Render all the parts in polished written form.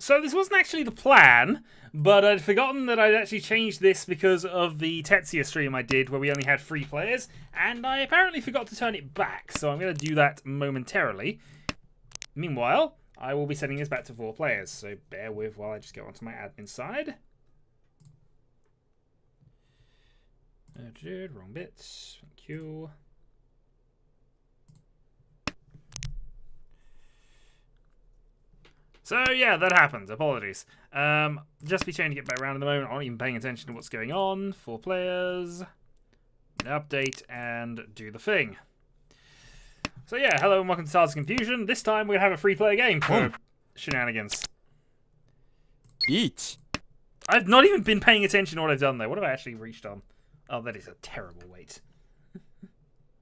So this wasn't actually the plan, but I'd forgotten that I'd actually changed this because of the Tetsuya stream I did where we only had 3 players, and I apparently forgot to turn it back, so I'm going to do that momentarily. Meanwhile, I will be setting this back to 4 players, so bear with while I just go onto my admin side. Wrong bits. Thank you. So yeah, that happened. Apologies. Just be changing it back around in the moment. I'm not even paying attention to what's going on. 4 players. Update and do the thing. So yeah, hello and welcome to Stars of Confusion. This time we're gonna have a 3-player game for shenanigans. Each. I've not even been paying attention to what I've done though. What have I actually reached on? Oh, that is a terrible weight.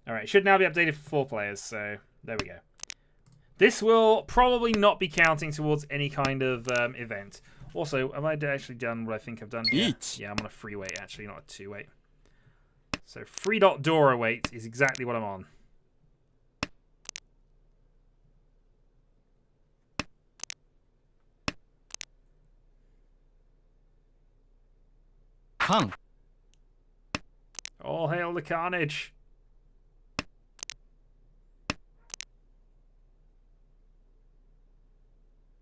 Alright, should now be updated for 4 players, so there we go. This will probably not be counting towards any kind of event. Also, have I actually done what I think I've done here? Each. Yeah, I'm on a 3 weight actually, not a 2 weight. So 3 Dora weight is exactly what I'm on. Kang. All hail the carnage.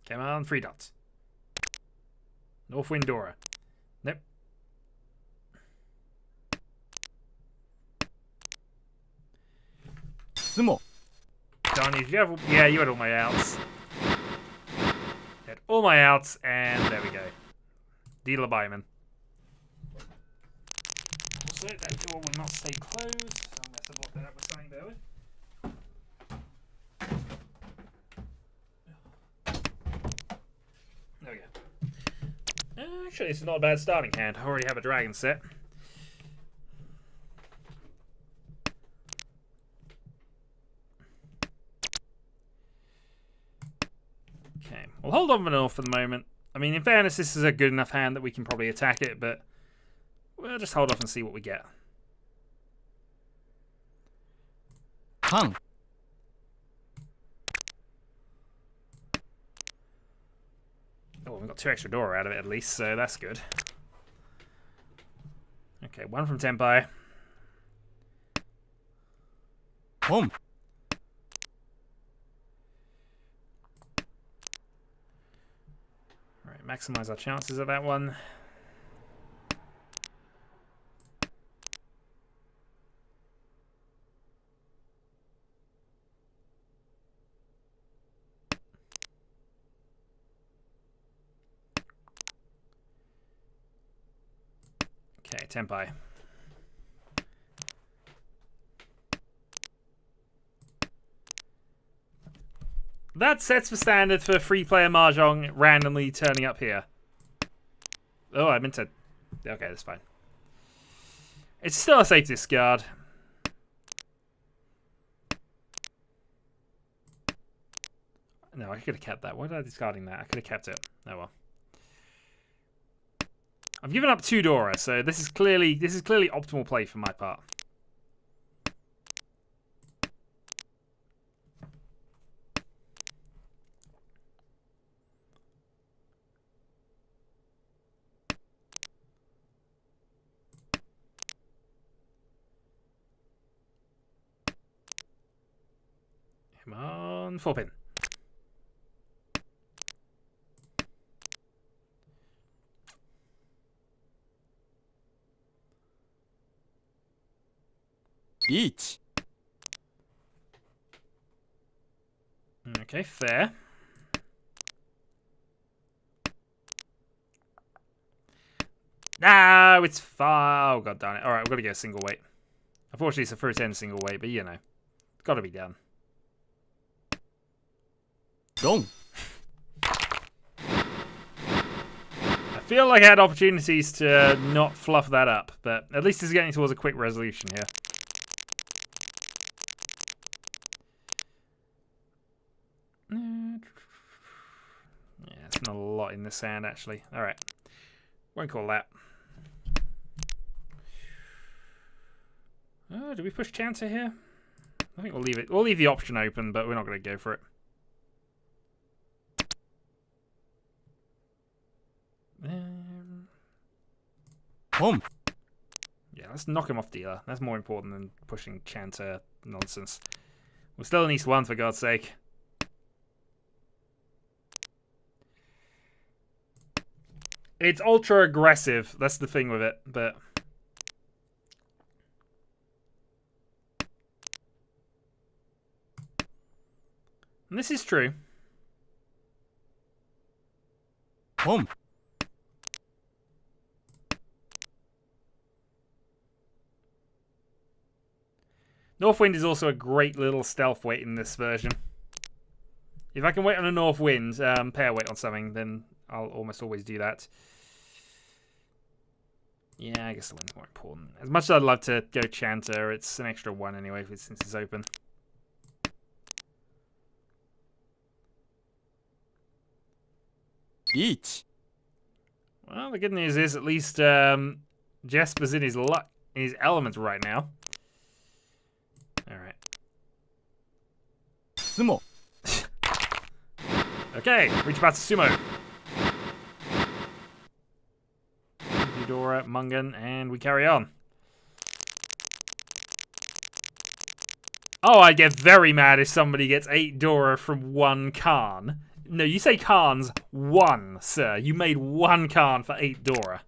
Come on, 3 dots. Northwind Dora. Nope. Sumo. Darn you, did you have, yeah, you had all my outs. You had all my outs, and there we go. Dealer Byman. Also, that door will not stay closed, so I'm going to have to block that up with something there. There we go. Actually, this is not a bad starting hand. I already have a dragon set. Okay, we'll hold on for North for the moment. I mean, in fairness, this is a good enough hand that we can probably attack it, but we'll just hold off and see what we get. Kang. Oh, we got 2 extra Dora out of it at least, so that's good. Okay, 1 from Tenpai. Home. Alright, maximize our chances of that one. Okay, Tenpai. That sets the standard for 3-player Mahjong randomly turning up here. Oh, I meant to... Okay, that's fine. It's still a safe discard. No, I could have kept that. Why did I discarding that? I could have kept it. Oh well. I've given up 2 Dora, so this is clearly optimal play for my part. Come on, 4-pin. Each. Okay, fair. No, it's far. Oh, god darn it. Alright, we've got to go single weight. Unfortunately, it's a first end single weight, but you know. It's got to be done. Dong. I feel like I had opportunities to not fluff that up, but at least it's getting towards a quick resolution here. Yeah, it's not a lot in this hand, actually. Alright. Won't call that. Do we push Chancer here? I think we'll leave it. We'll leave the option open, but we're not going to go for it. Pom. Yeah, let's knock him off dealer. That's more important than pushing Chanter nonsense. We're still in East 1, for God's sake. It's ultra aggressive. That's the thing with it, but... And this is true. Pom. Northwind is also a great little stealth weight in this version. If I can wait on a Northwind, pair weight on something, then I'll almost always do that. Yeah, I guess the wind's more important. As much as I'd love to go Chanter, it's an extra 1 anyway since it's open. Each. Well, the good news is at least Jesper's in his element right now. Alright. Sumo. Okay, reach back to Sumo. Eudora, Mungan, and we carry on. Oh, I get very mad if somebody gets 8 Dora from 1 Khan. No, you say Khan's 1, sir. You made 1 Khan for 8 Dora.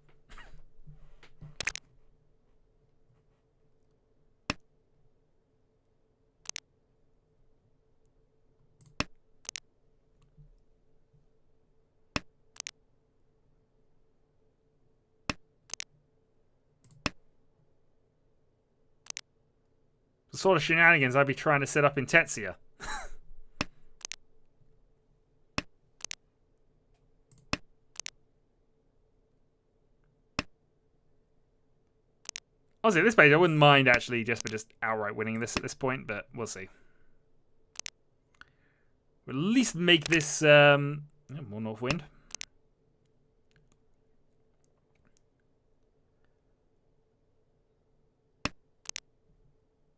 The sort of shenanigans I'd be trying to set up in Tetsuya. Honestly, at this page, I wouldn't mind actually just outright winning this at this point, but we'll see. We'll at least make this more Northwind.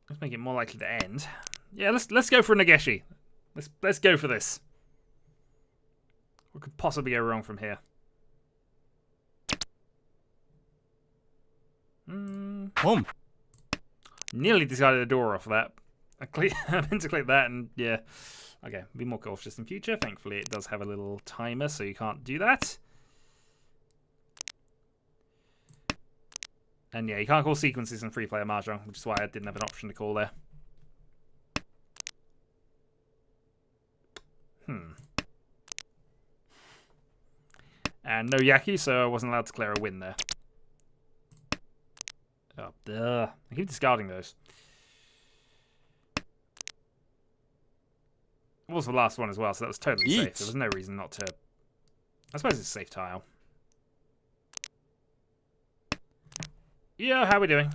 Let's make it more likely to end. Yeah, let's go for Nageshi. Let's go for this. What could possibly go wrong from here? Pom. Nearly discarded a door off that. I meant to click that, and yeah. Okay, be more cautious in future. Thankfully, it does have a little timer, so you can't do that. And yeah, you can't call sequences in free-player Mahjong, which is why I didn't have an option to call there. And no Yaku, so I wasn't allowed to declare a win there. Oh, duh. I keep discarding those. It was the last one as well, so that was totally safe. There was no reason not to... I suppose it's a safe tile. Yeah, how we doing?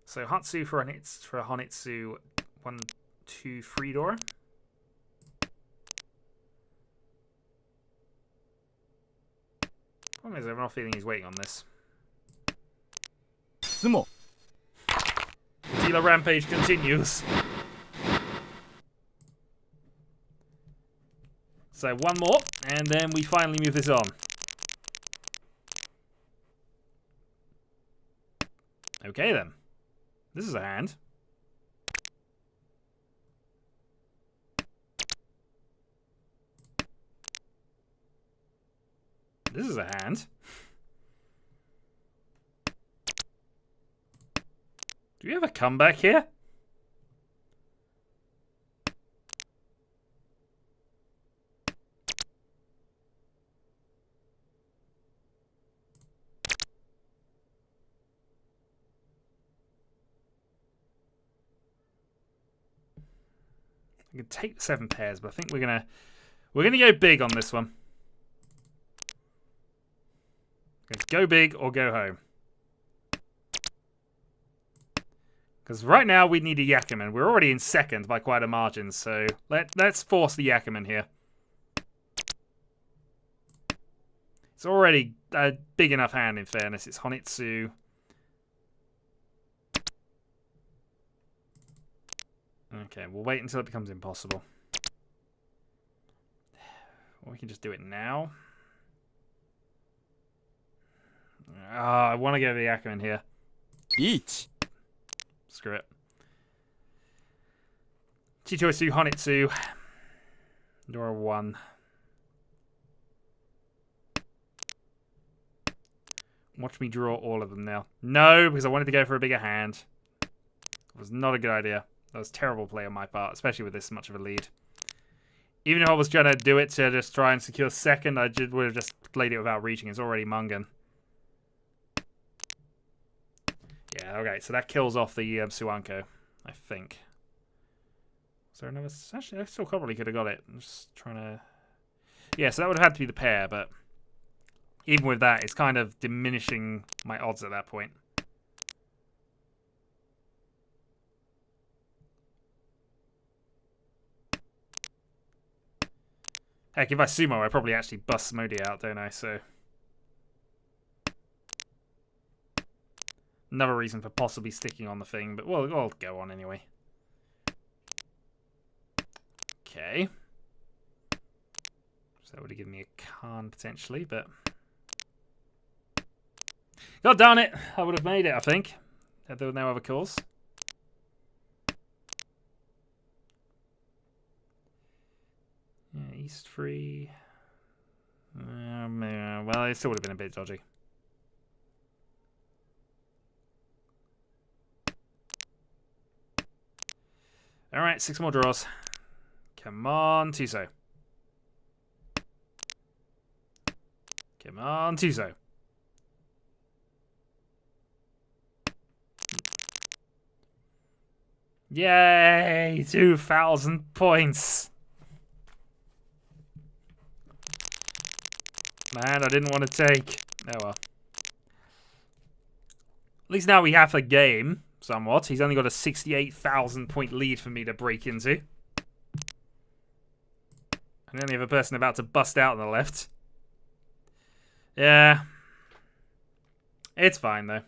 So Hatsu for Honitsu 1, 2, 3 Dora. Problem is, I have a feeling he's waiting on this. Sumo. Dealer rampage continues. So 1 more, and then we finally move this on. Okay then. This is a hand. This is a hand. Do we have a comeback here? I can take 7 pairs, but I think we're gonna go big on this one. Let's go big or go home. Because right now we need a Yakuman. We're already in second by quite a margin, so let's force the Yakuman here. It's already a big enough hand, in fairness. It's Honitsu. Okay, we'll wait until it becomes impossible. Or we can just do it now. I want to go the Ackerman here. Each. Screw it. Chichoisu, Honitsu. Dora 1. Watch me draw all of them now. No, because I wanted to go for a bigger hand. It was not a good idea. That was terrible play on my part, especially with this much of a lead. Even if I was trying to do it to just try and secure second, I would have just played it without reaching. It's already Mungan. Yeah, okay, so that kills off the Suanko, I think. Is there another? Actually, I still probably could have got it. I'm just trying to... Yeah, so that would have had to be the pair, but even with that, it's kind of diminishing my odds at that point. Heck, if I sumo, I probably actually bust Modi out, don't I? So another reason for possibly sticking on the thing, but we'll go on anyway. Okay. So that would have given me a Khan potentially, but... God darn it! I would have made it, I think. If there were no other calls. Yeah, East 3. Yeah, well, it still would have been a bit dodgy. Alright, 6 more draws. Come on, Tiso. Come on, Tiso. Yay! 2,000 points. Man, I didn't want to take. Oh well. At least now we have a game, somewhat. He's only got a 68,000 point lead for me to break into. And the only other person about to bust out on the left. Yeah. It's fine, though.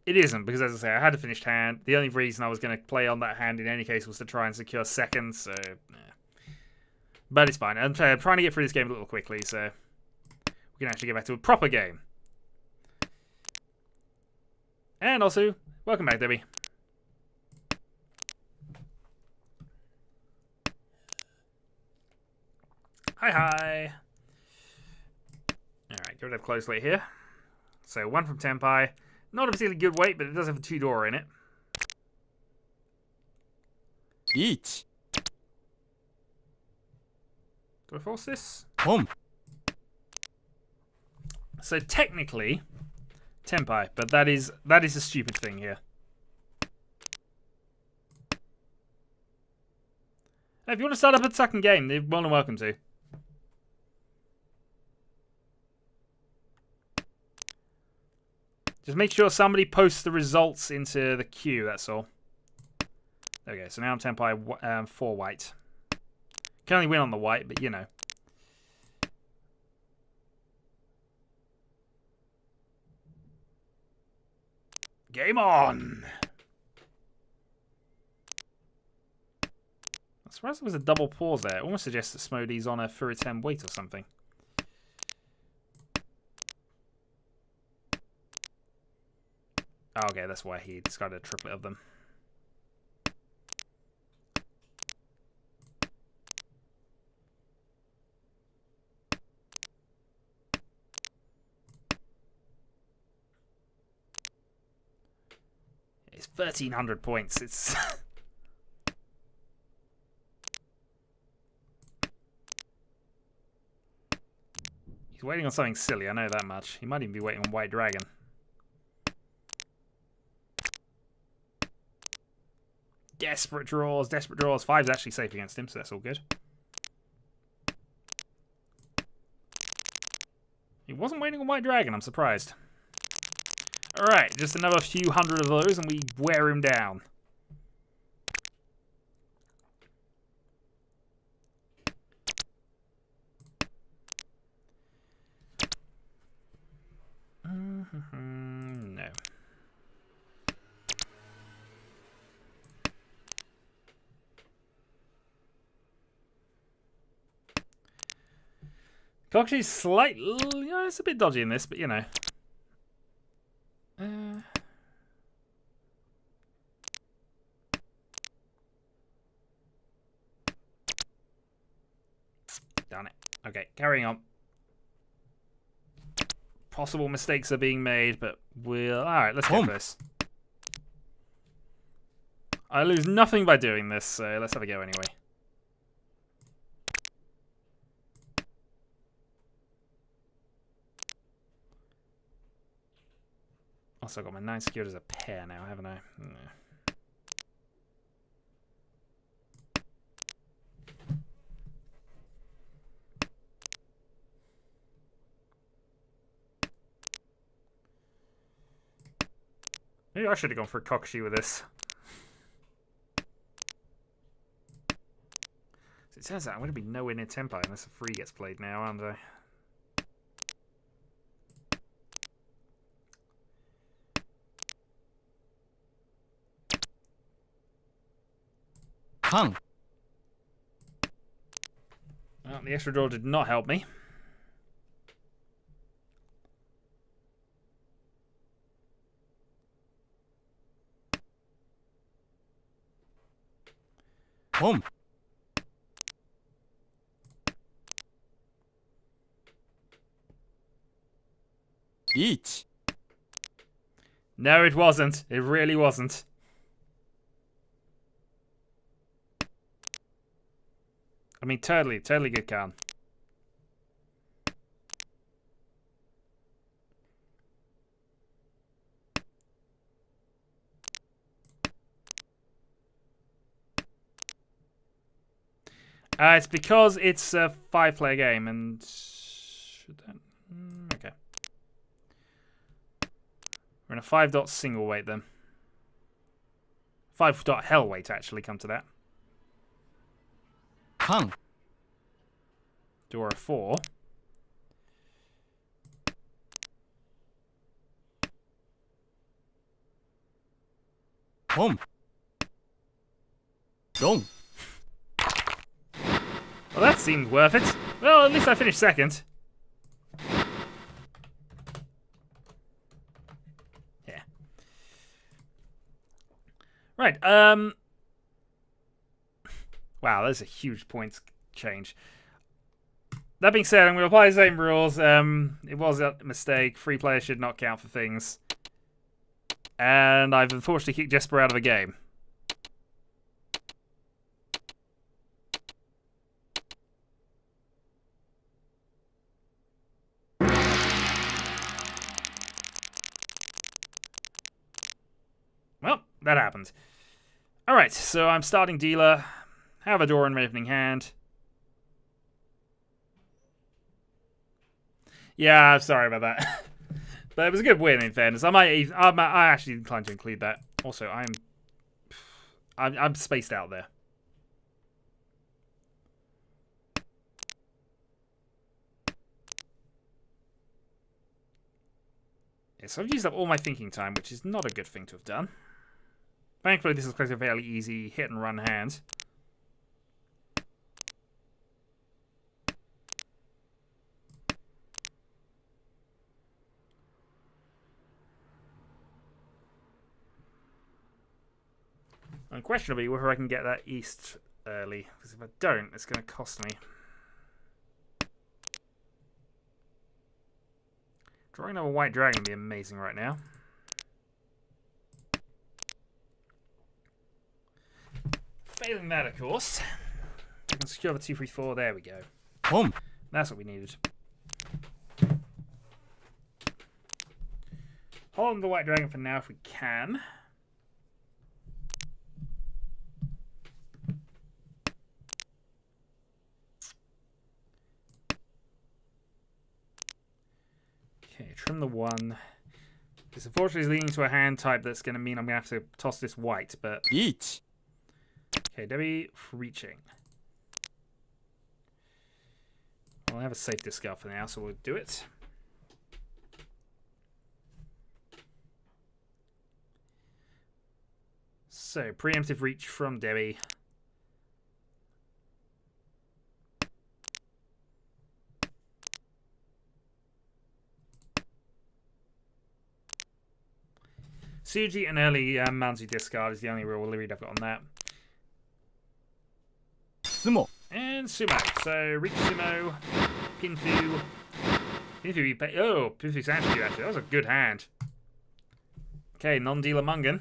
It isn't, because as I say, I had a finished hand. The only reason I was going to play on that hand in any case was to try and secure second, so... Yeah. But it's fine. I'm trying to get through this game a little quickly, so... we can actually get back to a proper game. And also, welcome back, Debbie. Hi. Alright, get rid of close weight here. So, 1 from Tenpai. Not a particularly good weight, but it does have a 2-door in it. Each. Do I force this? Home. So technically, Tenpai, but that is a stupid thing here. Hey, if you want to start up a second game, you're more than welcome to. Just make sure somebody posts the results into the queue, that's all. Okay, so now I'm Tenpai 4 white. Can only win on the white, but you know. Game on! I'm surprised there was a double pause there. It almost suggests that Smodi's on a Furitem weight or something. Oh, okay, that's why he discarded a triplet of them. It's 1,300 points. It's... He's waiting on something silly, I know that much. He might even be waiting on White Dragon. Desperate draws, desperate draws. 5's actually safe against him, so that's all good. He wasn't waiting on White Dragon, I'm surprised. Alright, just another few hundred of those and we wear him down. Kokushi's slightly... Yeah, it's a bit dodgy in this, but you know. Darn it. Okay, carrying on. Possible mistakes are being made, but we'll... Alright, let's go for this. I lose nothing by doing this, so let's have a go anyway. Also got my 9 secured as a pair now, haven't I? Maybe I should have gone for a Kokushi with this. So it turns out I'm going to be nowhere near Tenpai unless a free gets played now, aren't I? Hung. Well, the extra draw did not help me. Home. Each. No, it wasn't. It really wasn't. I mean, totally good card. It's because it's a 5-player game, and should that... okay. We're in a 5-dot single weight then. 5-dot hell weight, actually, come to that. Hung. Door a 4. Home. Dong. Well, that seemed worth it. Well, at least I finished second. Yeah. Right, wow, that's a huge points change. That being said, I'm going to apply the same rules. It was a mistake. Free players should not count for things. And I've unfortunately kicked Jesper out of the game. Well, that happened. Alright, so I'm starting dealer. Have a door in my opening hand. Yeah, I'm sorry about that. But it was a good win, in fairness. I actually inclined to include that. Also, I'm spaced out there. Yeah, so I've used up all my thinking time, which is not a good thing to have done. Thankfully, this is quite a fairly easy hit and run hand. Unquestionably, whether I can get that east early, because if I don't, it's going to cost me. Drawing another white dragon would be amazing right now. Failing that, of course, I can secure the 2-3-4. There we go. Home. That's what we needed. Hold on the white dragon for now if we can. Okay, trim the 1. This unfortunately is leading to a hand type that's going to mean I'm going to have to toss this white, but... Each. Okay, Debbie reaching. Well, I have a safe discard for now, so we'll do it. So, preemptive reach from Debbie. Tsuji and early Manzu discard is the only real read I've got on that. Sumo. And Sumo. So Reach Sumo, Pinfu. Pinfu, oh, Pinfu Sanshikyu actually. That was a good hand. Okay, non-dealer Mungan.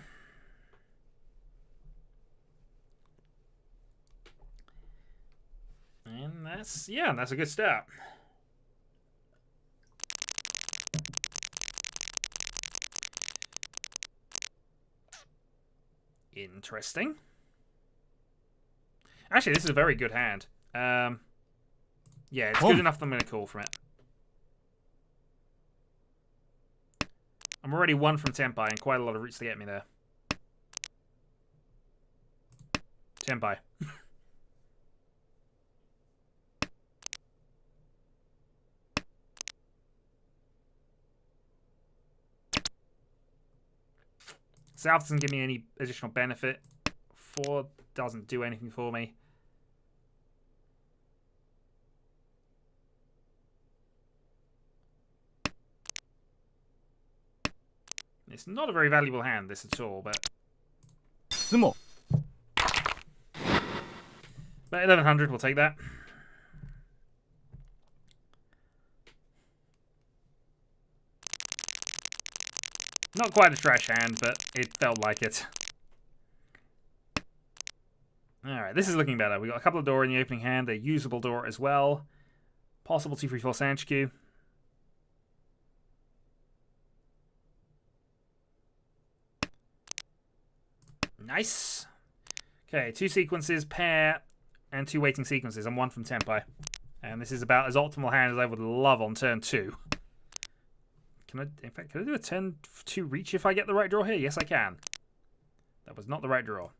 And that's a good start. Interesting. Actually, this is a very good hand. Yeah, it's good enough that I'm going to call from it. I'm already 1 from Tenpai and quite a lot of routes to get me there. Tenpai. South doesn't give me any additional benefit. 4 doesn't do anything for me. It's not a very valuable hand, this at all, but... Sumo. But 1100, we'll take that. Not quite a trash hand, but it felt like it. Alright, this is looking better. We got a couple of Dora in the opening hand, a usable Dora as well. Possible 2-3-4 Sanshikyu. Nice. Okay, 2 sequences, pair, and 2 waiting sequences, and 1 from Tenpai. And this is about as optimal hand as I would love on turn 2. In fact, can I do a turn 2 reach if I get the right draw here? Yes, I can. That was not the right draw.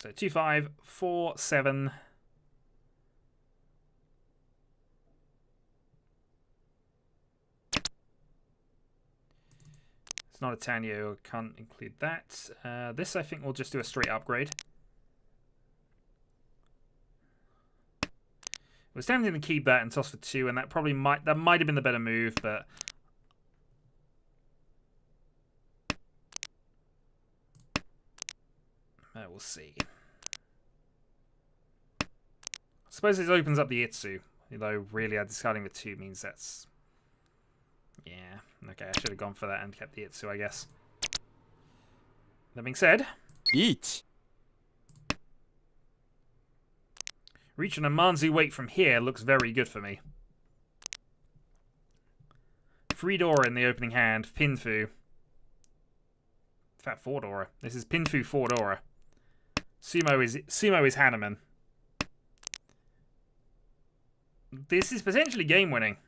So 2, 5, 4, 7. It's not a Tanyo, can't include that. This I think we'll just do a straight upgrade. It was tempting to keep that and toss for 2, and that might have been the better move, but we'll see. I suppose this opens up the Itsu, although really discarding the 2 means that's... Yeah, okay, I should have gone for that and kept the Itsu, I guess. That being said... Each. Reaching a Manzu wait from here looks very good for me. 3 Dora in the opening hand, Pinfu. In fact, 4 Dora. This is Pinfu 4 Dora. Sumo is Hanuman. This is potentially game winning.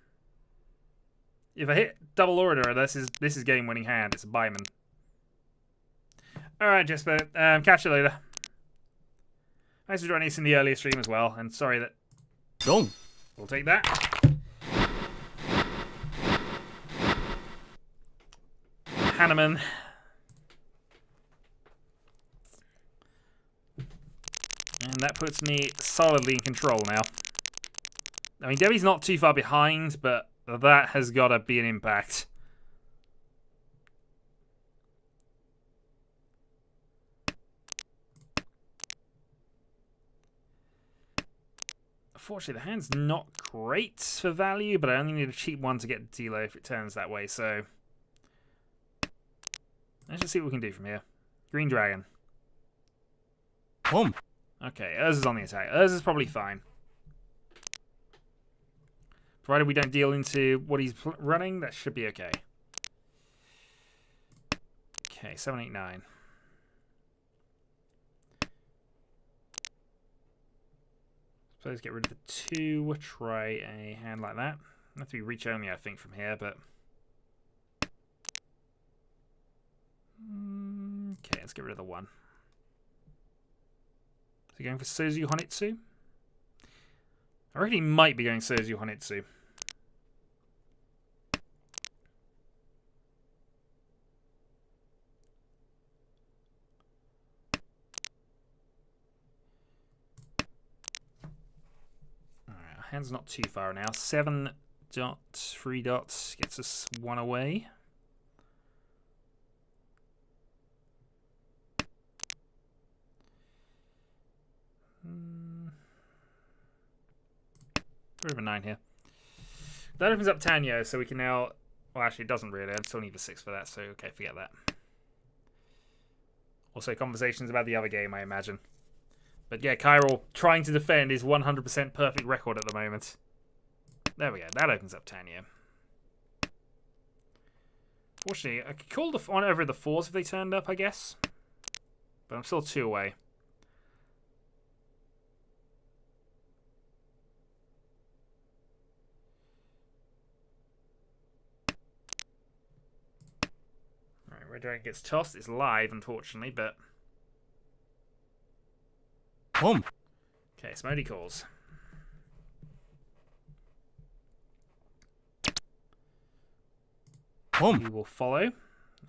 If I hit double order, this is game winning hand. It's a Baiman. Alright, Jesper. Catch you later. Thanks for joining us in the earlier stream as well, and sorry that... Dong. We'll take that. Hanuman. And that puts me solidly in control now. I mean, Debbie's not too far behind, but that has got to be an impact. Unfortunately, the hand's not great for value, but I only need a cheap one to get the Delo if it turns that way, so... Let's just see what we can do from here. Green Dragon. Home. Okay, Urza's is on the attack. Urza's is probably fine. Provided we don't deal into what he's running, that should be okay. Okay, 7, 8, 9. So let's get rid of the 2, try a hand like that. Have to be reach only, I think, from here, but... Okay, let's get rid of the 1. Is he going for Sozu Honitsu? I reckon he might be going Sozu Honitsu. Hand's not too far now. 7 dot, 3 dots gets us 1 away. Bit of a 9 here. That opens up Tanyo, so we can now... Well, actually, it doesn't really. I'd still need the 6 for that, so okay, forget that. Also, conversations about the other game, I imagine. But yeah, Kyril trying to defend his 100% perfect record at the moment. There we go. That opens up Tanyo. Fortunately, I could call the on over the 4s if they turned up, I guess. But I'm still 2 away. Alright, Red Dragon gets tossed. It's live, unfortunately, but... Home. Okay, Smody calls. Home. We will follow.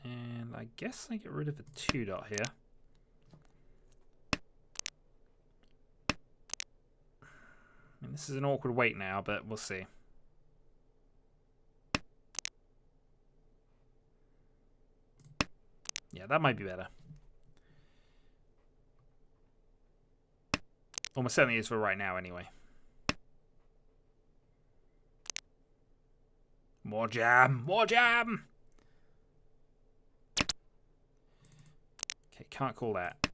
And I guess I get rid of the 2 dot here. I mean, this is an awkward wait now, but we'll see. Yeah, that might be better. Almost certainly is for right now, anyway. More jam! More jam! Okay, can't call that.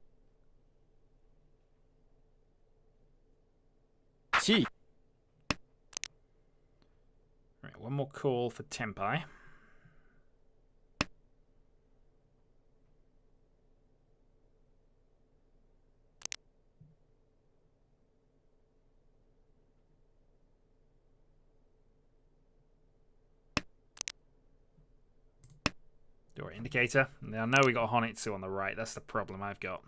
Chi. Right, one more call for Tenpai. Door indicator. Now, I know we got Honitsu on the right. That's the problem I've got.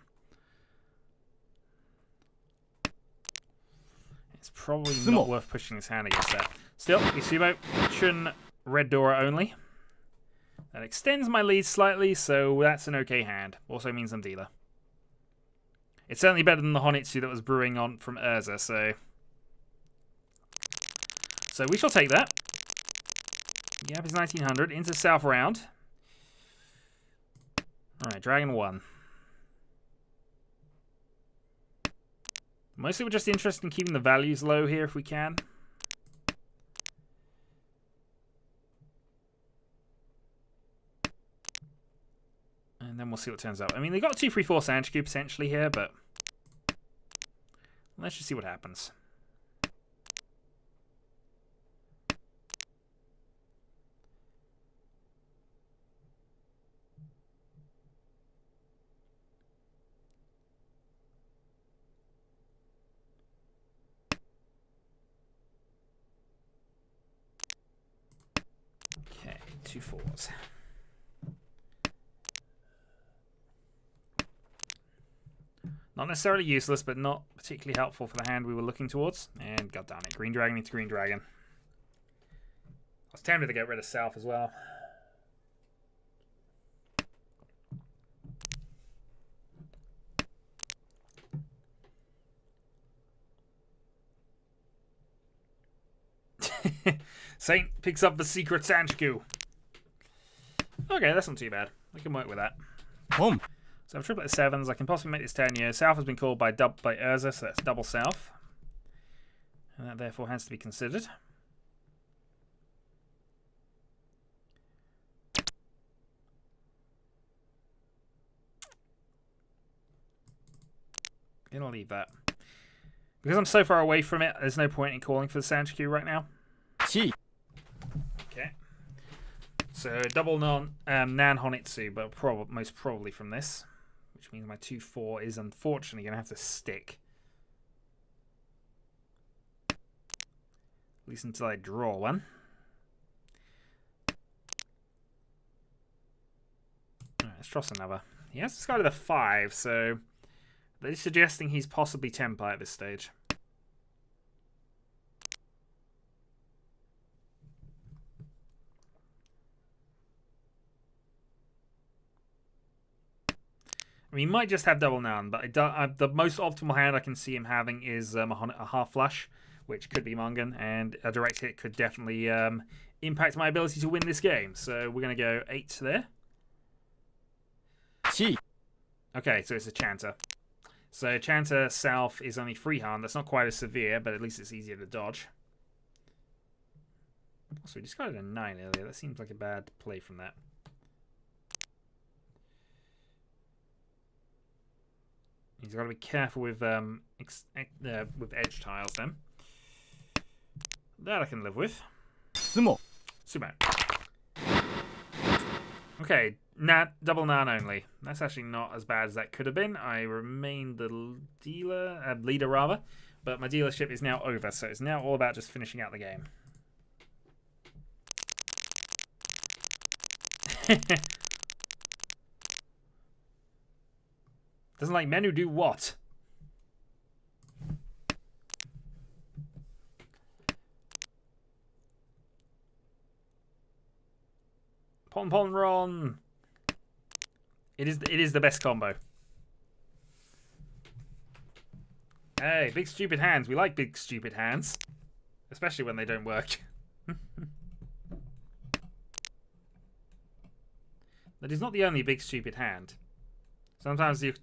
It's probably not worth pushing his hand against that. Still, Isubo, Chun, Red Dora only. That extends my lead slightly, so that's an okay hand. Also means I'm dealer. It's certainly better than the Honitsu that was brewing on from Urza, so we shall take that. Gap is 1900 into South round. Alright, Dragon 1. Mostly we're just interested in keeping the values low here if we can. And then we'll see what turns up. I mean, they got 2, 3, 4 Sanchiku potentially here, but let's just see what happens. Okay, 2 4s. Not necessarily useless, but not particularly helpful for the hand we were looking towards. And god damn it, Green Dragon into Green Dragon. I was tempted to get rid of South as well. Saint picks up the secret Sanchiku. Okay, that's not too bad. I can work with that. Home. So I've triplet 7s. I can possibly make this 10 years. South has been called by Urza, so that's double South. And that therefore has to be considered. I'm going to leave that. Because I'm so far away from it, there's no point in calling for the Sanchiku right now. Chi. Okay. So double Nan Honitsu, but most probably from this. Which means my 2-4 is unfortunately going to have to stick. At least until I draw one. Alright, let's toss another. He has discarded a 5, so they're suggesting he's possibly Tenpai at this stage. I mean, he might just have double Nan, but the most optimal hand I can see him having is a half flush, which could be Mongan, and a direct hit could definitely impact my ability to win this game. So we're going to go 8 there. Chi. Okay, so it's a Chanter. So Chanter South is only free harm. That's not quite as severe, but at least it's easier to dodge. Also, we discarded a 9 earlier. That seems like a bad play from that. He's got to be careful with edge tiles then. That I can live with. Sumo. Sumo. Okay, double Nan only. That's actually not as bad as that could have been. I remain the leader rather, but my dealership is now over, so it's now all about just finishing out the game. Doesn't like men who do what? Pon Pon Ron. It is the best combo. Hey, big stupid hands. We like big stupid hands, especially when they don't work. That is not the only big stupid hand. Sometimes you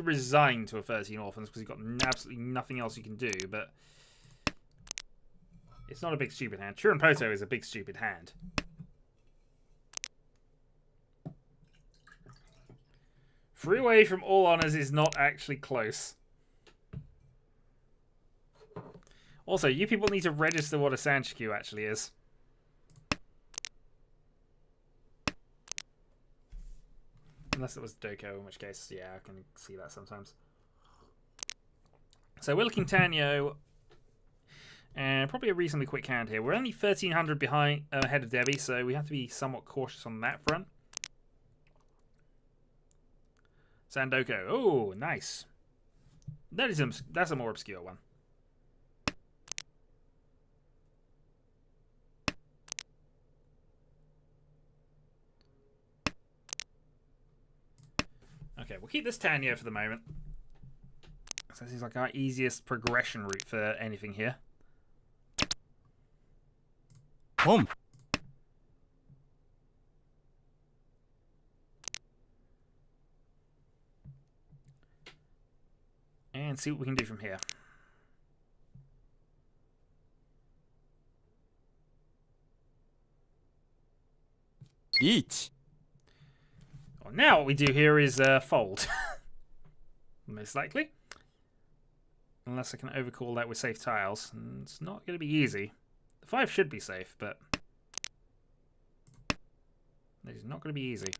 resign to a 13 orphans because you've got absolutely nothing else you can do, but it's not a big stupid hand. Churanpoto is a big stupid hand. Freeway from All Honors is not actually close. Also, you people need to register what a Sanshikyu actually is. Unless it was Doko, in which case, yeah, I can see that sometimes. So we're looking Tanyo, and probably a reasonably quick hand here. We're only 1,300 behind ahead of Debbie, so we have to be somewhat cautious on that front. Sandoko, oh, nice. That's a more obscure one. Okay, we'll keep this Tanyo for the moment. So this is like our easiest progression route for anything here. Boom. And see what we can do from here. Each. Well, now what we do here is fold. Most likely. Unless I can overcall that with safe tiles. And it's not going to be easy. The 5 should be safe, but it's not going to be easy.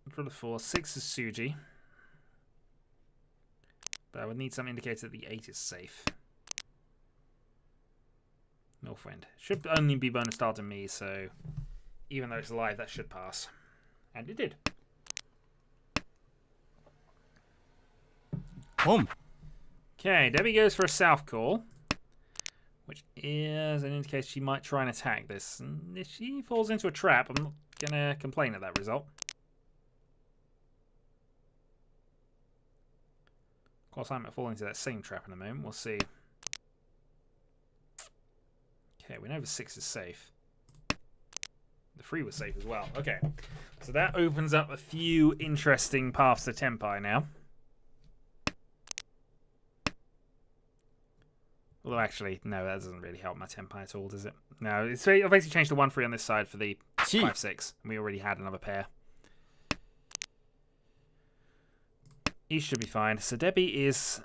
For the 4, 6 is Suji. But I would need some indicator that the 8 is safe. Northwind. Should only be bonus star to me, so even though it's alive, that should pass. And it did. Boom. Okay, Debbie goes for a south call, which is an indicator she might try and attack this. And if she falls into a trap, I'm not going to complain at that result. Of course, I might fall into that same trap in a moment. We'll see. Okay, we know the 6 is safe. The 3 was safe as well. Okay, so that opens up a few interesting paths to Tenpai now. Although, actually, no, that doesn't really help my Tenpai at all, does it? No, it's I've basically changed the 1-3 on this side for the 5-6. And we already had another pair. Each should be fine. So Debbie is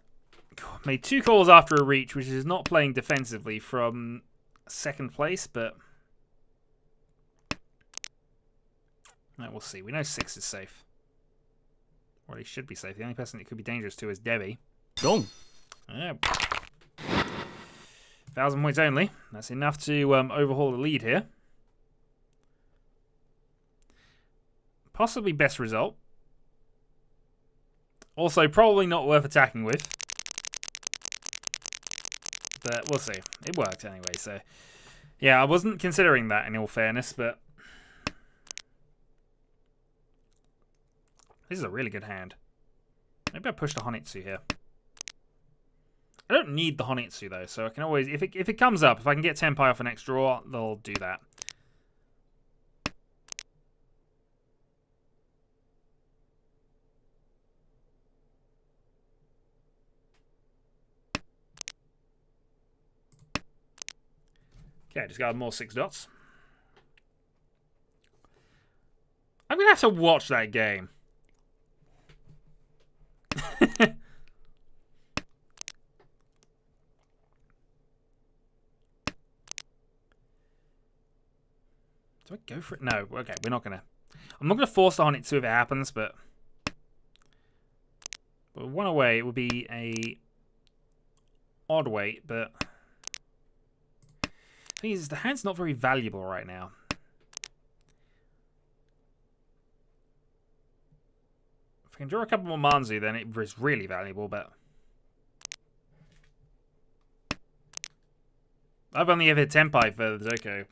made 2 calls after a reach, which is not playing defensively from second place, but no, we'll see. We know 6 is safe. Or he should be safe. The only person it could be dangerous to is Debbie. Dong. Yeah. 1,000 points only. That's enough to overhaul the lead here. Possibly best result. Also, probably not worth attacking with. But we'll see. It worked anyway, so yeah, I wasn't considering that in all fairness, but this is a really good hand. Maybe I push the Honitsu here. I don't need the Honitsu though, so I can always, if it comes up, if I can get Tenpai off an next draw, they'll do that. Okay, just got more 6 dots. I'm gonna have to watch that game. Do I go for it? No. Okay, we're not gonna. I'm not gonna force the Honitsu if it happens, but 1 away, it would be a odd weight, but the thing is, the hand's not very valuable right now. If I can draw a couple more Manzu, then it is really valuable, but I've only ever hit Tenpai for the Zoko.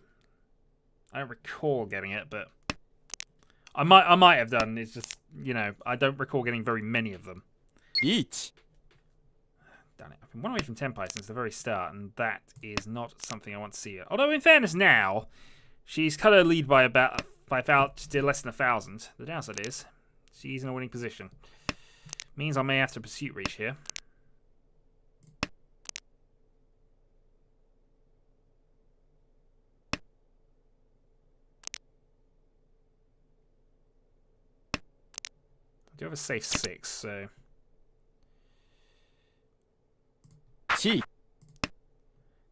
I don't recall getting it, but I might have done. It's just, you know, I don't recall getting very many of them. Each. Damn it. I've been 1 away from Tenpai since the very start, and that is not something I want to see. Although, in fairness now, she's cut her lead by about less than 1,000. The downside is she's in a winning position. Means I may have to pursuit reach here. I do have a safe 6, so Chi.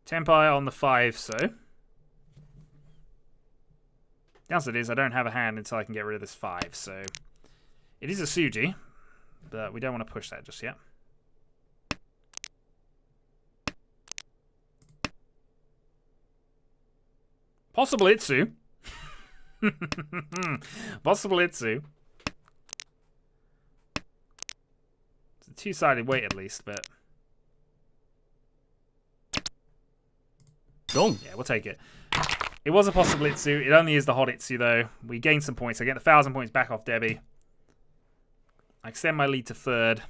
Tenpai on the 5, so downside is I don't have a hand until I can get rid of this 5, so it is a Tsuji, but we don't want to push that just yet. Possible Itsu. Possible Itsu. It's a 2-sided weight at least, but Dong. yeah, we'll take it. It was a possible Itsu. It only is the hot Itsu, though. We gain some points. I get 1,000 points back off Debbie. I extend my lead to 3rd.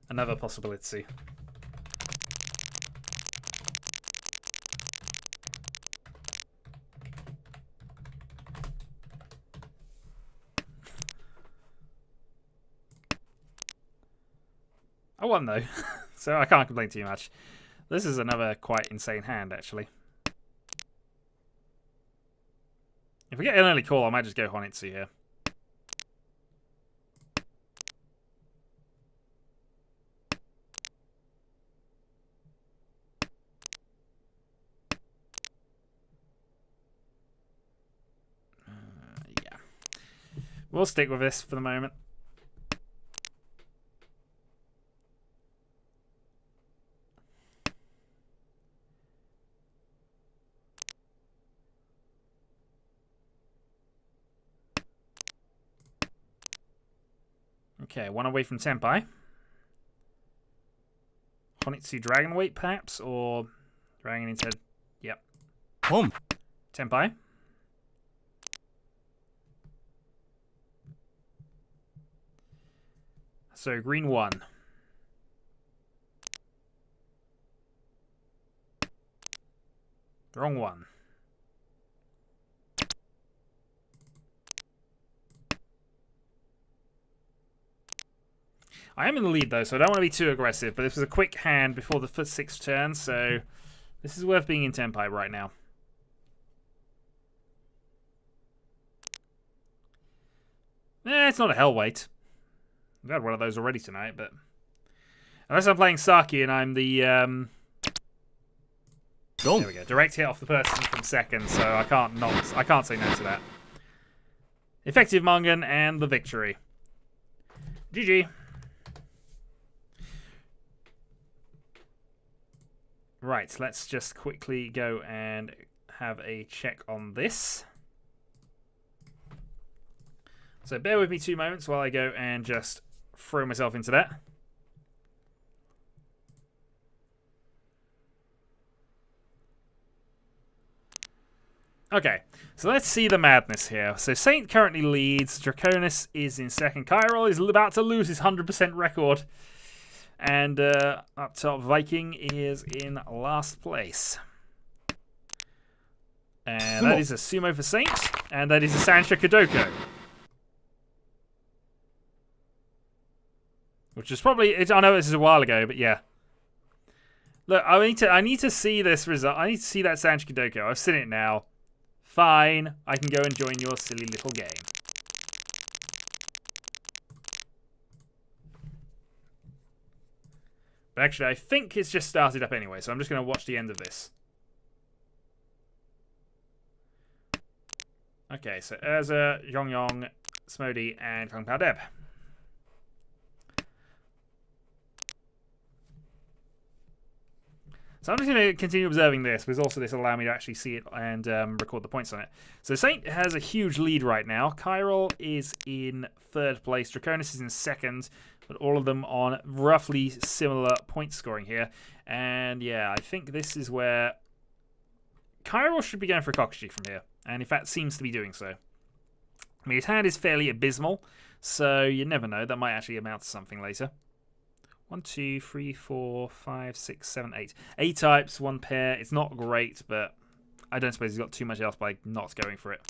Another possible Itsu. I won, though, so I can't complain too much. This is another quite insane hand, actually. If we get an early call, I might just go Honitsu here. Yeah. We'll stick with this for the moment. Okay, 1 away from Tenpai. Honitsu Dragon Weight, perhaps? Or Dragon instead? Yep. Home. Tenpai. So, green 1. Wrong 1. I am in the lead, though, so I don't want to be too aggressive, but this was a quick hand before the 6th turn, so this is worth being in Tenpai right now. It's not a hell weight. I've had one of those already tonight, but unless I'm playing Saki and I'm the there we go, direct hit off the person from 2nd, so I can't say no to that. Effective Mongan and the victory. GG. Right, let's just quickly go and have a check on this. So bear with me 2 moments while I go and just throw myself into that. Okay, so let's see the madness here. So Saint currently leads. Draconis is in second. Kyrol is about to lose his 100% record. And up top, Viking is in last place. And that is a Sumo for Saint. And that is a Sancho Kodoko. Which is probably... I know this is a while ago, but yeah. Look, I need to see this result. I need to see that Sancho Kodoko. I've seen it now. Fine. I can go and join your silly little game. But actually, I think it's just started up anyway, so I'm just going to watch the end of this. Okay, so Urza, Yong, Smody, and Kung Pao Deb. So I'm just going to continue observing this, because also this will allow me to actually see it and record the points on it. So Saint has a huge lead right now. Kyrol is in third place. Draconis is in second, but all of them on roughly similar point scoring here. And yeah, I think this is where Kyrol should be going for a Kokushi from here. And in fact, seems to be doing so. I mean, his hand is fairly abysmal, so you never know. That might actually amount to something later. 1, 2, 3, 4, 5, 6, 7, 8. 8 types, 1 pair. It's not great, but I don't suppose he's got too much else by not going for it.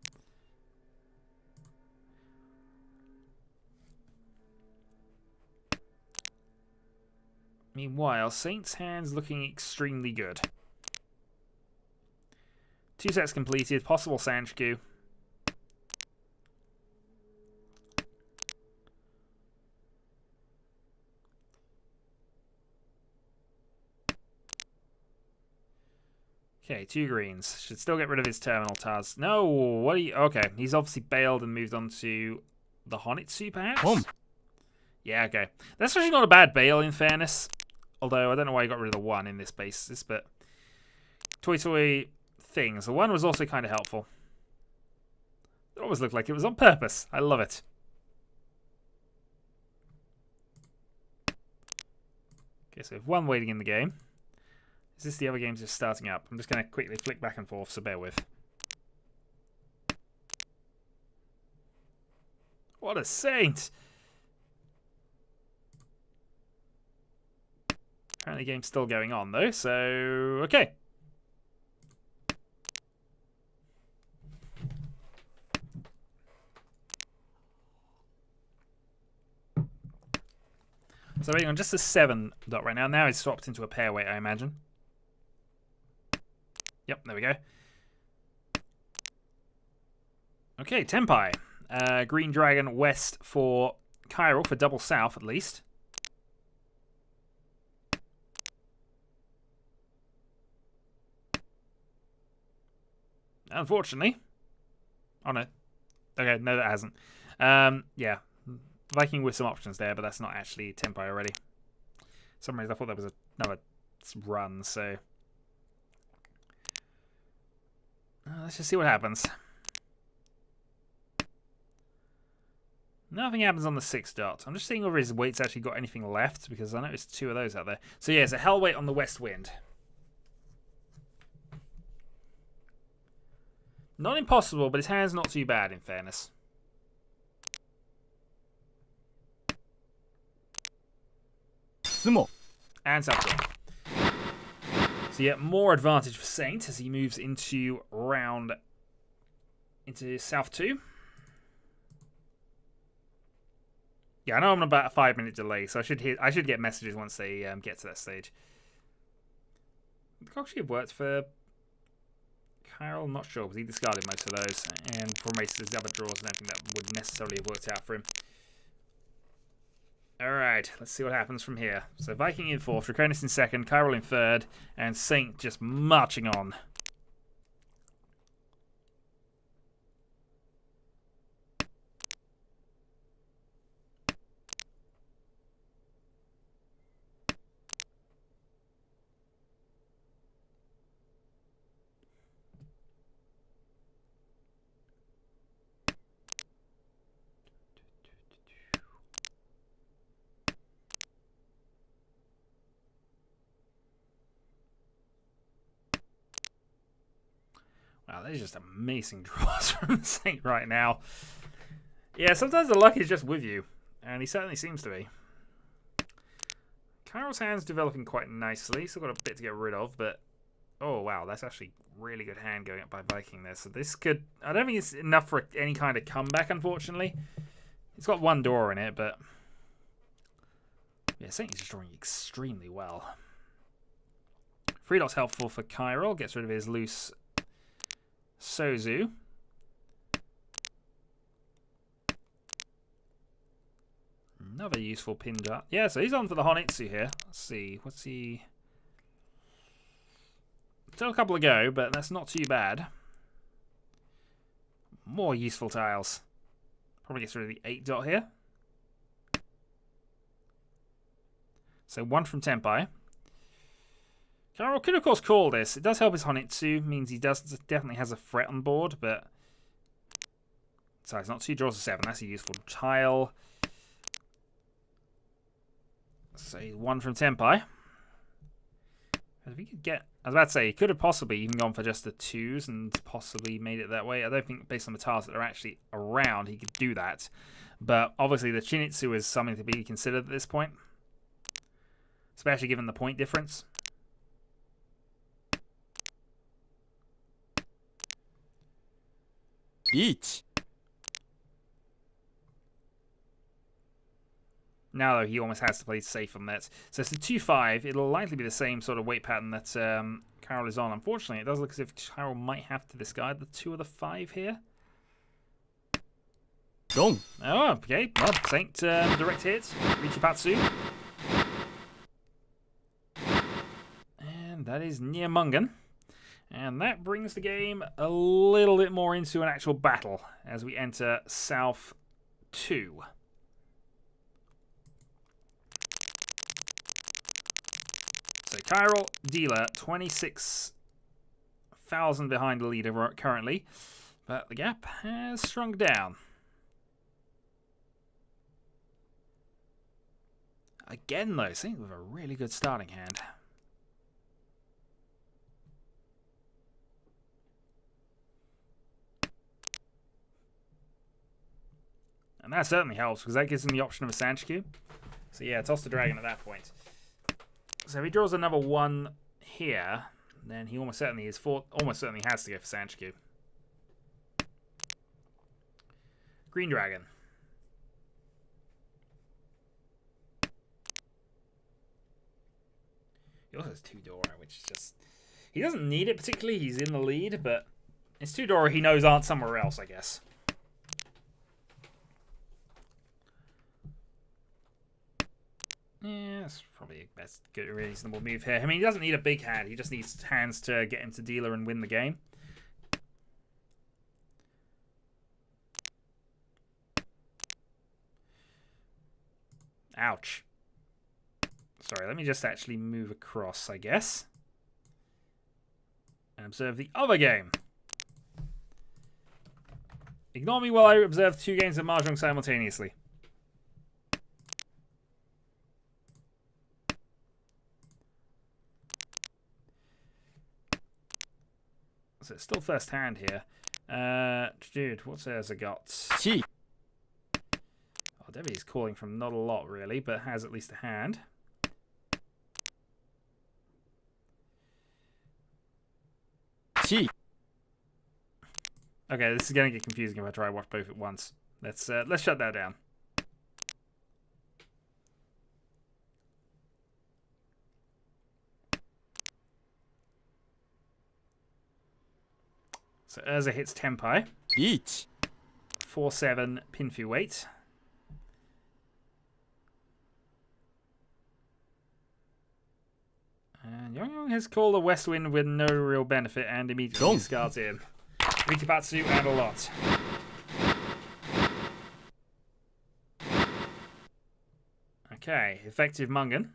Meanwhile, Saint's hand's looking extremely good. 2 sets completed, possible Sanshku. Okay, 2 greens. Should still get rid of his terminal Taz. No, what are you... Okay, he's obviously bailed and moved on to the Honitsu, perhaps? Yeah, okay. That's actually not a bad bail, in fairness. Although, I don't know why he got rid of the 1 in this basis, but... Toy things. The 1 was also kind of helpful. It always looked like it was on purpose. I love it. Okay, so we have 1 waiting in the game. Is this the other games just starting up? I'm just going to quickly flick back and forth, so bear with. What a saint! Apparently the game's still going on, though, so... Okay. So waiting on just a 7 dot right now. Now it's swapped into a pair weight, I imagine. Yep, there we go. Okay, Tenpai. Green Dragon West for Kyrol, for double south at least. Unfortunately. Oh no. Okay, no that hasn't. Yeah. Viking with some options there, but that's not actually Tenpai already. For some reason I thought that was another run, so... let's just see what happens. Nothing happens on the 6 dot. I'm just seeing whether his weight's actually got anything left, because I noticed 2 of those out there. So yeah, it's a hell weight on the west wind. Not impossible, but his hand's not too bad, in fairness. Sumo. And South. So yeah, more advantage for Saint as he moves into South 2. Yeah, I know I'm on about a 5-minute delay, so I should get messages once they get to that stage. Would the Kokushi have worked for Kyrol? I'm not sure, because he discarded most of those, and for most of his other draws, I don't think that would necessarily have worked out for him. Alright, let's see what happens from here. So Viking in 4th, Draconis in 2nd, Kyrol in 3rd, and Saint just marching on. Wow, they're just amazing draws from Saint right now. Yeah, sometimes the luck is just with you, and he certainly seems to be. Kyrill's hand's developing quite nicely. Still got a bit to get rid of, but oh wow, that's actually really good hand going up by Viking there. So this could, I don't think it's enough for any kind of comeback, unfortunately. It's got one door in it, but yeah, Saint is just drawing extremely well. 3 dot's helpful for Kyrill. Gets rid of his loose Sozu. Another useful pin dart. Yeah, so he's on for the Honitsu here. Let's see. What's he? Still a couple to go, but that's not too bad. More useful tiles. Probably gets rid of the 8 dot here. So 1 from Tenpai. Kyrill could, of course, call this. It does help his Honitsu. Means he definitely has a threat on board, but... So it's not 2 draws of 7. That's a useful tile. So 1 from Tenpai. If he could get... I was about to say, he could have possibly even gone for just the 2s and possibly made it that way. I don't think, based on the tiles that are actually around, he could do that. But obviously, the Chinitsu is something to be considered at this point. Especially given the point difference. Each. Now, though, he almost has to play safe on that. So it's a 2-5. It'll likely be the same sort of weight pattern that Kyrill is on. Unfortunately, it does look as if Kyrill might have to discard the 2 of the 5 here. Gong. Oh, okay. Well, Saint direct hit. Richipatsu. And that is near Mungan. And that brings the game a little bit more into an actual battle as we enter South 2. So Kyrill, dealer, 26,000 behind the leader currently, but the gap has shrunk down. Again, though, Saint with a really good starting hand. And that certainly helps, because that gives him the option of a Sanchiku. So yeah, toss the dragon at that point. So if he draws another 1 here, then he almost certainly has to go for Sanchiku. Green dragon. He also has 2 Dora, which is just... He doesn't need it particularly, he's in the lead, but it's 2 Dora he knows aren't somewhere else, I guess. Yeah, that's probably a best good, reasonable move here. I mean, he doesn't need a big hand. He just needs hands to get into dealer and win the game. Ouch. Sorry, let me just actually move across, I guess. And observe the other game. Ignore me while I observe 2 games of Mahjong simultaneously. So it's still first hand here. Dude, what's theirs I got? Chi. Oh, Debbie's calling from not a lot, really, but has at least a hand. Chi. Okay, this is going to get confusing if I try to watch both at once. Let's shut that down. So Urza hits Tenpai. Each. 4-7 Pinfu weight. And Yong has called a West Wind with no real benefit and immediately discards in. Rikibatsu and a lot. Okay, effective Mungan.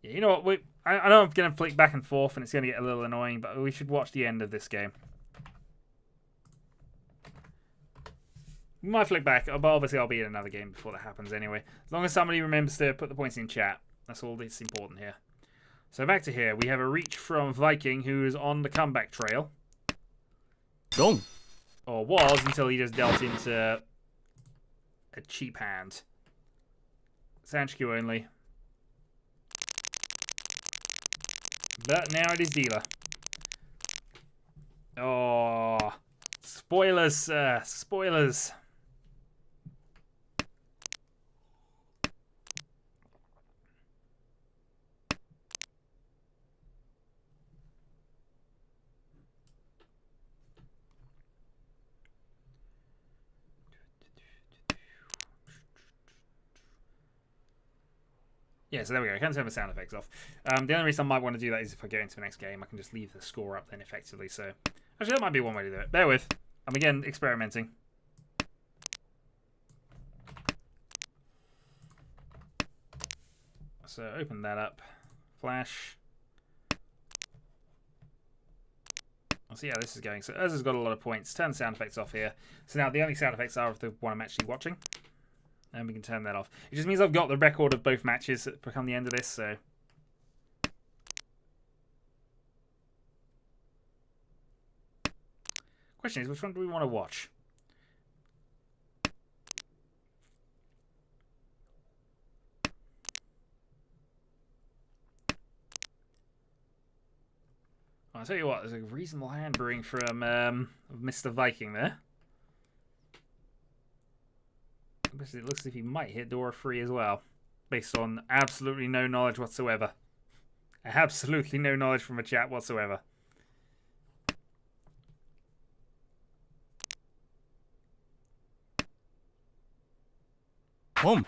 Yeah, you know what? I know I'm going to flick back and forth and it's going to get a little annoying, but we should watch the end of this game. We might flick back, but obviously I'll be in another game before that happens anyway. As long as somebody remembers to put the points in chat. That's all that's important here. So back to here. We have a reach from Viking, who is on the comeback trail. Dong. Or was, until he just dealt into a cheap hand. Sanchku only. But now it is dealer. Oh, spoilers, spoilers. Yeah, so there we go. I can turn the sound effects off. The only reason I might want to do that is if I go into the next game, I can just leave the score up then effectively. So, actually, that might be one way to do it. Bear with. I'm again experimenting. So, open that up. Flash. I'll see how this is going. So, Ez has got a lot of points. Turn the sound effects off here. So now the only sound effects are of the one I'm actually watching. And we can turn that off. It just means I've got the record of both matches that become the end of this, so. Question is, which one do we want to watch? I'll tell you what, there's a reasonable hand brewing from Mr. Viking there. It looks as if he might hit Dora 3 as well, based on absolutely no knowledge whatsoever. Absolutely no knowledge from a chat whatsoever. Home.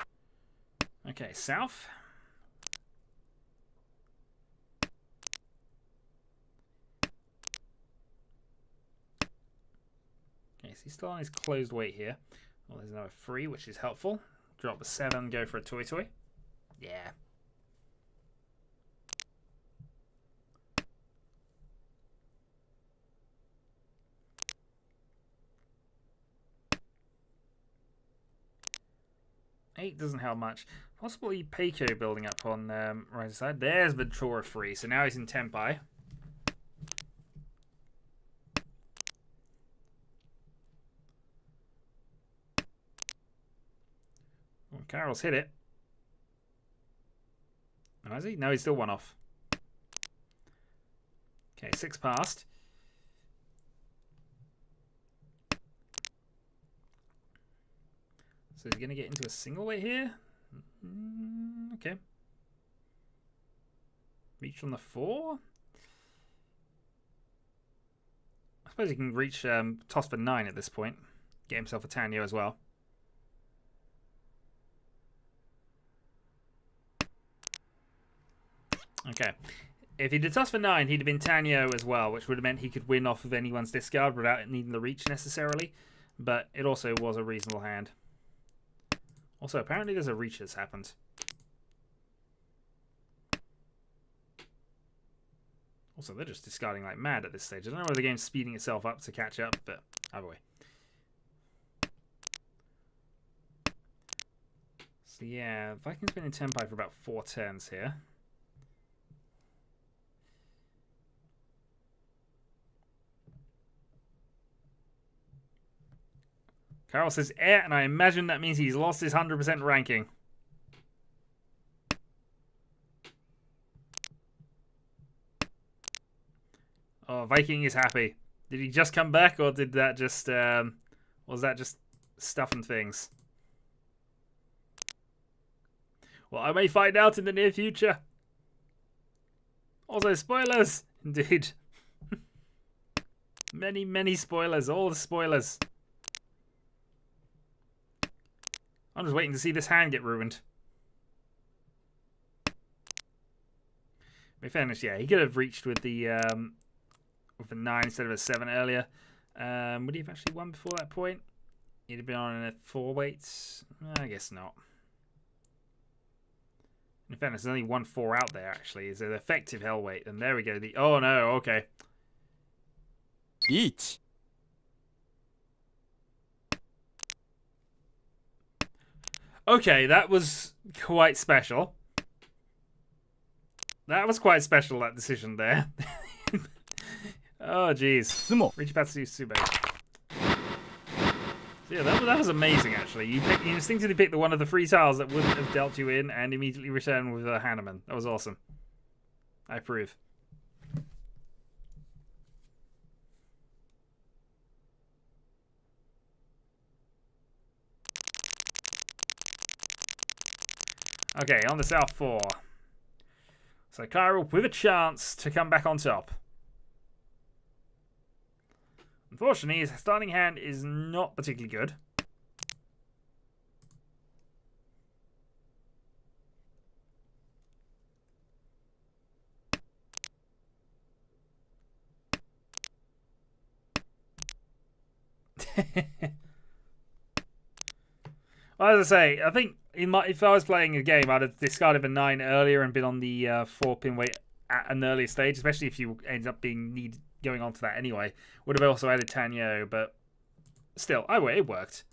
Okay, south. Okay, so he's still on his closed weight here. Well, there's another 3, which is helpful. Drop the 7, go for a toy. Yeah. Eight doesn't help much. Possibly Peiko building up on right side. There's Ventura 3, so now he's in Tenpai. Well, Carol's hit it. Oh, has he? No, he's still one off. Okay, 6 past. So he's going to get into a single weight here. Okay. Reach on the 4. I suppose he can reach toss for 9 at this point. Get himself a Tanyo as well. Okay. If he did toss for 9, he'd have been Tanyo as well, which would have meant he could win off of anyone's discard without needing the reach necessarily. But it also was a reasonable hand. Also, apparently there's a reach that's happened. Also, they're just discarding like mad at this stage. I don't know whether the game's speeding itself up to catch up, but either way. So yeah, Viking's been in Tenpai for about 4 turns here. Carl says air, and I imagine that means he's lost his 100% ranking. Oh, Viking is happy. Did he just come back, or did that just was that just stuff and things? Well, I may find out in the near future. Also, spoilers, indeed. Many, many spoilers. All the spoilers. I'm just waiting to see this hand get ruined. In fairness, yeah, he could have reached with the 9 instead of a 7 earlier. Would he have actually won before that point? He'd have been on a 4 weights. I guess not. In fairness, there's only 1 4 out there, actually. It's an effective hell weight. And there we go. Oh, no. Okay. Each. Okay, that was quite special. That was quite special, that decision there. Oh, jeez. Sumo. Richipatsu Sube. So yeah, that was amazing, actually. You instinctively picked the one of the 3 tiles that wouldn't have dealt you in and immediately returned with a Hanneman. That was awesome. I approve. Okay, on the South 4. So Kyril with a chance to come back on top. Unfortunately, his starting hand is not particularly good. Well, as I say, I think if I was playing a game, I'd have discarded a 9 earlier and been on the 4-pin weight at an earlier stage, especially if you ended up being going on to that anyway. Would have also added Tanyo, but still, it worked.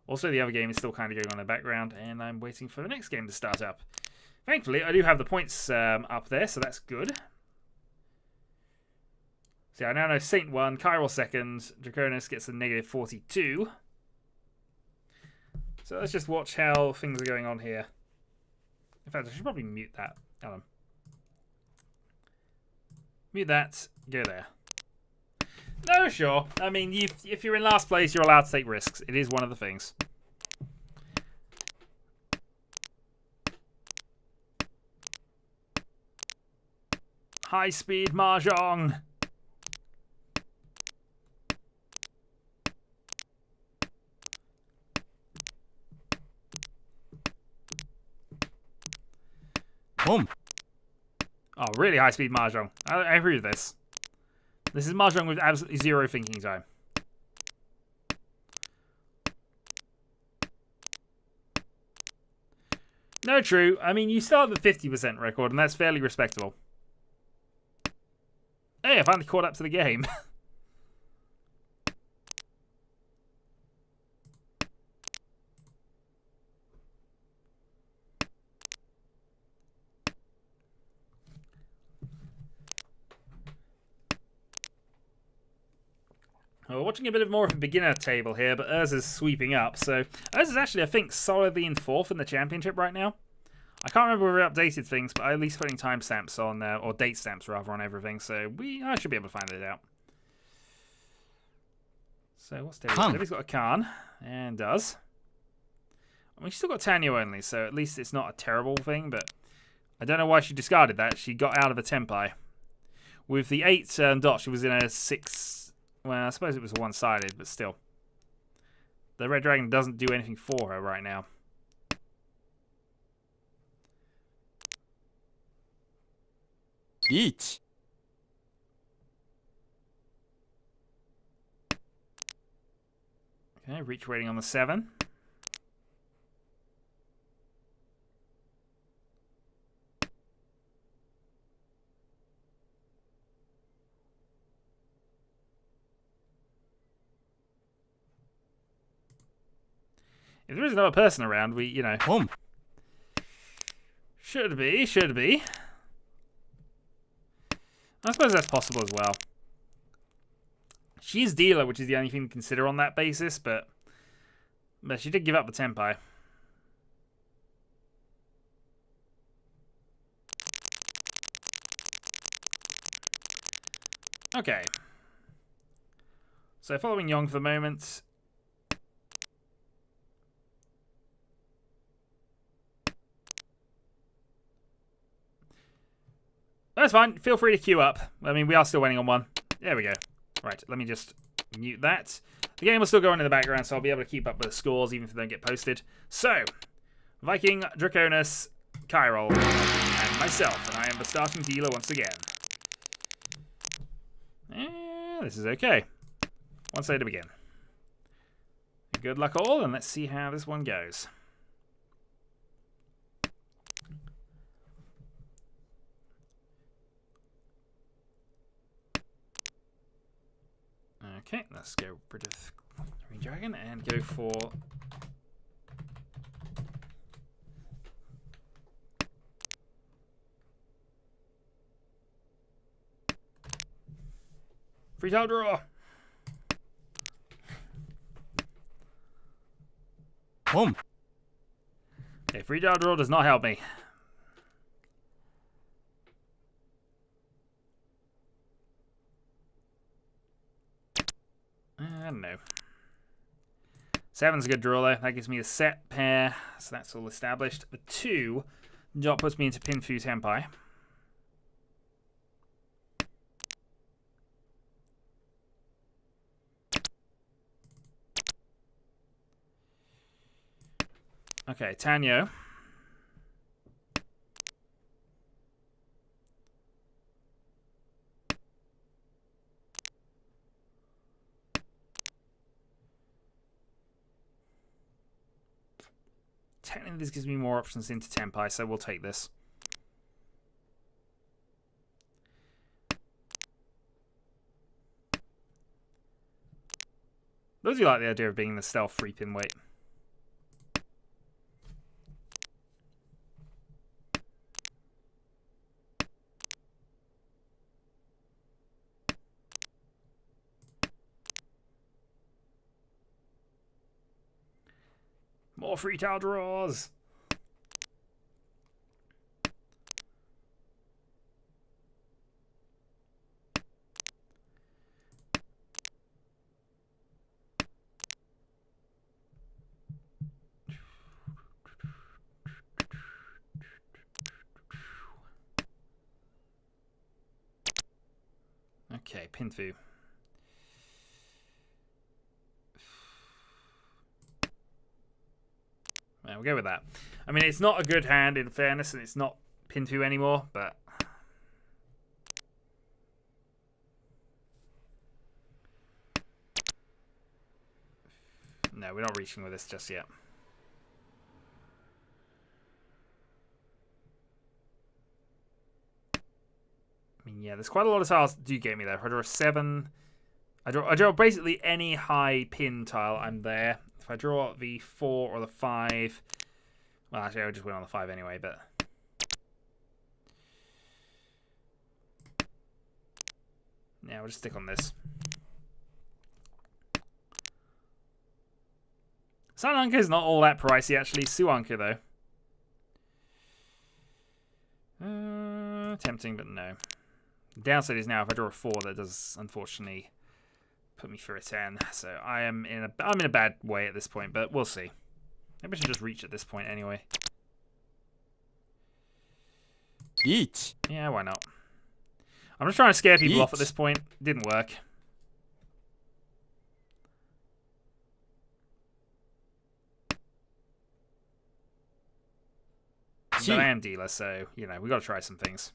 Also, the other game is still kind of going on in the background, and I'm waiting for the next game to start up. Thankfully, I do have the points up there, so that's good. So I now know Saint 1, Kyril 2nd, Draconis gets a -42. So let's just watch how things are going on here. In fact, I should probably mute that. Hold on. Mute that. Go there. No, sure. I mean, if you're in last place, you're allowed to take risks. It is one of the things. High-speed mahjong. Boom. Oh, really high-speed mahjong. I agree with this. This is mahjong with absolutely 0 thinking time. No, true. I mean, you start at the 50% record, and that's fairly respectable. Hey, I finally caught up to the game. We're watching a bit more of a beginner table here, but Urza's sweeping up. So Urza's actually, I think, solidly in 4th in the championship right now. I can't remember if we updated things, but at least putting timestamps on, or date stamps rather, on everything. So I should be able to find it out. So what's Debbie? Debbie's got a Khan, and does. I mean, she's still got Tanyo only, so at least it's not a terrible thing, but I don't know why she discarded that. She got out of the Tenpai. With the 8 dot, she was in a 6... Well, I suppose it was one-sided, but still. The Red Dragon doesn't do anything for her right now. Each. Okay, reach waiting on the 7. If there is another person around, we, you know... Boom. Should be. I suppose that's possible as well. She is dealer, which is the only thing to consider on that basis, but she did give up the Tenpai. Okay. So following Yong for the moment... That's fine. Feel free to queue up. I mean, we are still waiting on one. There we go. Right, let me just mute that. The game will still go on in the background, so I'll be able to keep up with the scores, even if they don't get posted. So, Viking, Draconis, Kyril, and myself, and I am the starting dealer once again. This is okay. Once day to begin. Good luck all, and let's see how this one goes. Okay, let's go rid of Green Dragon and go for Free tile draw. Boom. Okay, free tile draw does not help me. I don't know. 7's a good draw though. That gives me a set pair, so that's all established. The 2 puts me into Pinfu Tenpai. Okay, Tanyo. Technically, this gives me more options into Tenpai, so we'll take this. Those of you like the idea of being the stealth 3-pin weight. More free tile draws. Okay, Pinfu. Yeah, we'll go with that. I mean, it's not a good hand in fairness, and it's not Pinfu anymore, but... No, we're not reaching with this just yet. I mean, yeah, there's quite a lot of tiles that do get me there. If I draw a 7... I draw basically any high pin tile, I'm there. If I draw the 4 or the 5... Well, actually, I would just win on the 5 anyway, but... Yeah, we'll just stick on this. Sananka is not all that pricey, actually. Suanka, though. Tempting, but no. The downside is now if I draw a 4, that does, unfortunately, put me through a 10. So I'm in a bad way at this point, but we'll see. Maybe I should just reach at this point anyway. Eat. Yeah, why not? I'm just trying to scare people Eat. off at this point. Didn't work. But I am dealer, so, you know, we got to try some things.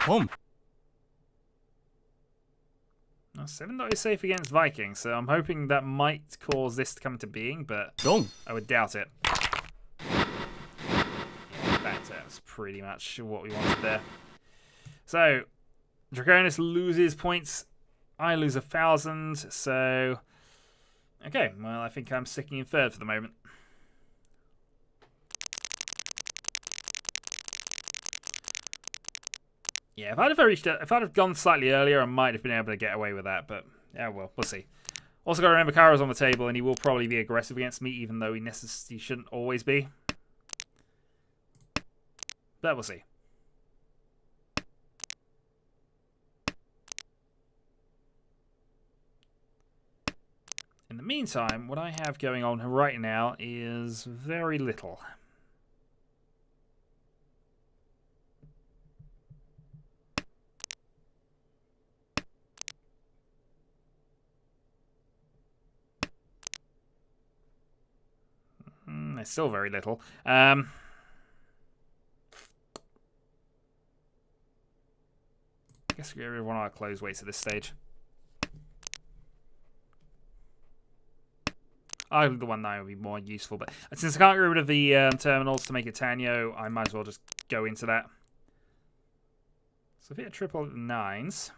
Boom. Now, 7 dot is safe against Vikings, so I'm hoping that might cause this to come into being, but Dong. I would doubt it. Yeah, that was pretty much what we wanted there. So, Draconis loses points. I lose 1,000, so... Okay, well, I think I'm sticking in 3rd for the moment. Yeah, if I'd have gone slightly earlier, I might have been able to get away with that, but yeah, well, we'll see. Also got to remember Karo's on the table, and he will probably be aggressive against me, even though he shouldn't always be. But we'll see. In the meantime, what I have going on right now is very little. It's still very little. I guess we get rid of one of our close weights at this stage. I think the 1-9 would be more useful, but since I can't get rid of the terminals to make it Tanyo, I might as well just go into that. So if we hit a triple at the 9s.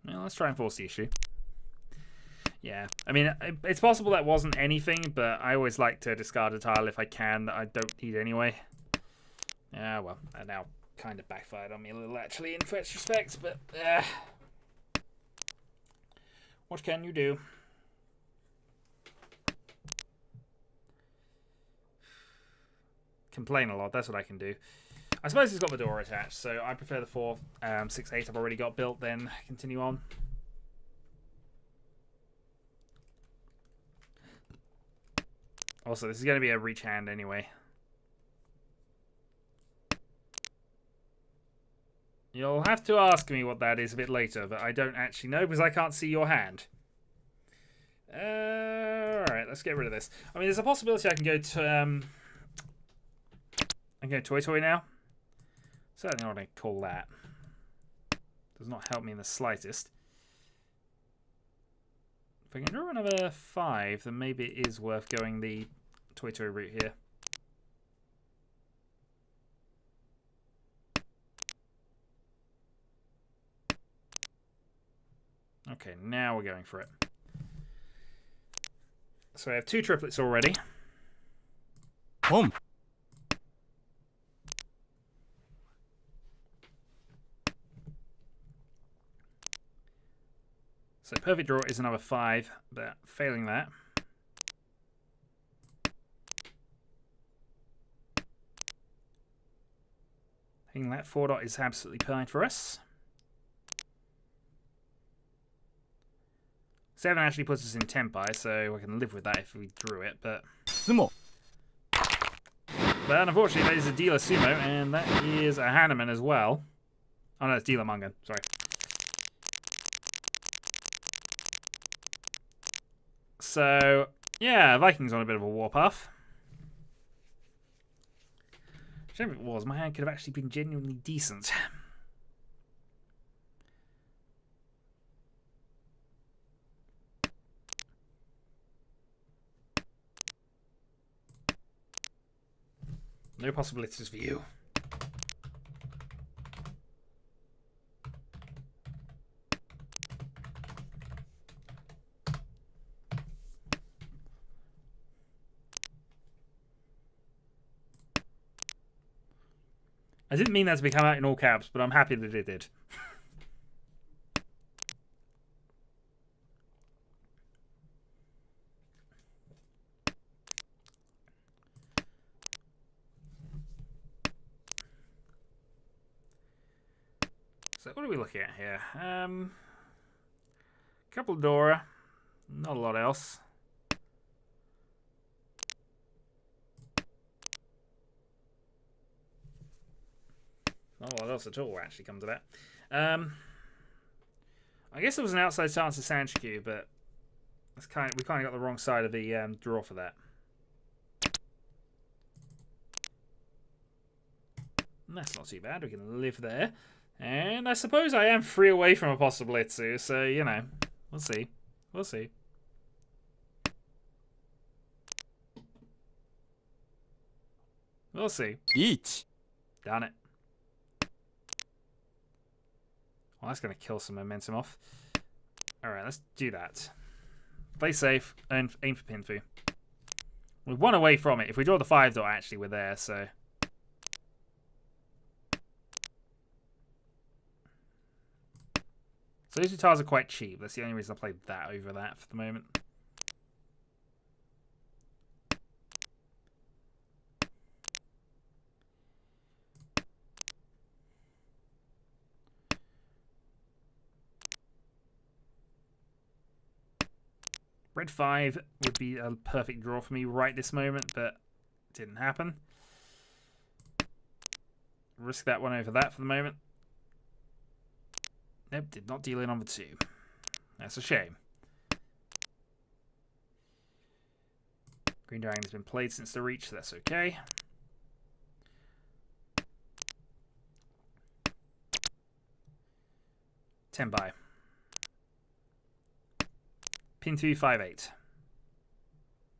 Well, let's try and force the issue. Yeah, I mean, it's possible that wasn't anything, but I always like to discard a tile if I can that I don't need anyway. Yeah, well, that now kind of backfired on me a little, actually, in retrospect, but what can you do? Complain a lot, that's what I can do. I suppose it's got the door attached, so I prefer the 4, 6, 8 I've already got built, then continue on. Also, this is going to be a reach hand anyway. You'll have to ask me what that is a bit later, but I don't actually know because I can't see your hand. Alright, let's get rid of this. I mean, there's a possibility I can go to... I can go Toy Toy now. Certainly not what I call that. Does not help me in the slightest. If I can draw another 5, then maybe it is worth going the Toy Toy route here. Okay, now we're going for it. So I have 2 triplets already. Boom. So perfect draw is another 5, but failing that. Hitting that 4 dot is absolutely fine for us. 7 actually puts us in Tenpai, so I can live with that if we drew it, but... Sumo. But unfortunately, that is a Dealer Sumo, and that is a Hanuman as well. Oh no, it's Dealer Mungan, sorry. So, yeah, Vikings on a bit of a warpath. Shame it was, my hand could have actually been genuinely decent. No possibilities for you. I didn't mean that to become out in all caps, but I'm happy that it did. So what are we looking at here? Couple of Dora, not a lot else. Not a lot else at all, actually, come to that. I guess there was an outside chance of Sanchiku, but that's we kind of got the wrong side of the draw for that. And that's not too bad. We can live there. And I suppose I am 3 away from a possible Itsu, so, you know, we'll see. We'll see. We'll see. Each. Darn it. Well, that's going to kill some momentum off. Alright, let's do that. Play safe and aim for Pinfu. We're 1 away from it. If we draw the 5 dot, actually, we're there, so... So these 2 tiles are quite cheap. That's the only reason I played that over that for the moment. Red 5 would be a perfect draw for me right this moment, but it didn't happen. Risk that one over that for the moment. Nope, did not deal in on the 2. That's a shame. Green Dragon has been played since the reach, so that's okay. Tenbai. Pin 2, 5, 8.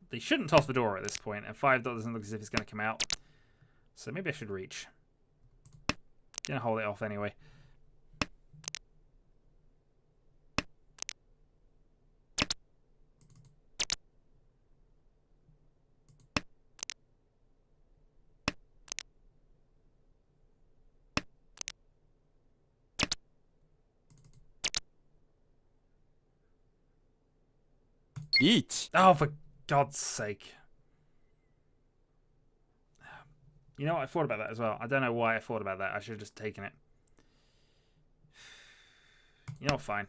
They shouldn't toss the door at this point, and 5 doesn't look as if it's going to come out. So maybe I should reach. Gonna hold it off anyway. 1. Oh, for God's sake. You know what? I thought about that as well. I don't know why I thought about that. I should have just taken it. You know, fine.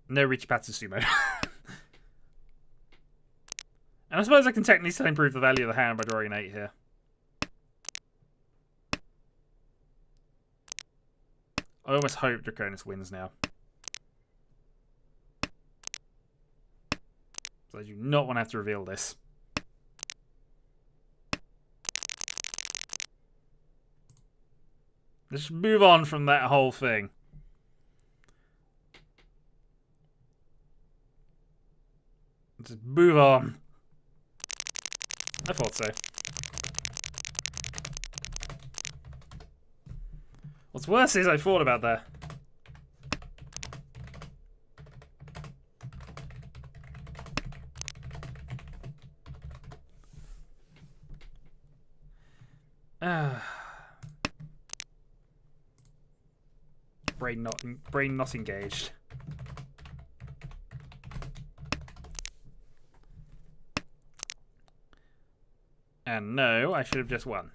No Richipatsu Sumo. And I suppose I can technically still improve the value of the hand by drawing an 8 here. I almost hope Draconis wins now. So I do not want to have to reveal this. Let's move on from that whole thing. Just move on. I thought so. What's worse is I thought about that. Brain not engaged. And no, I should have just won.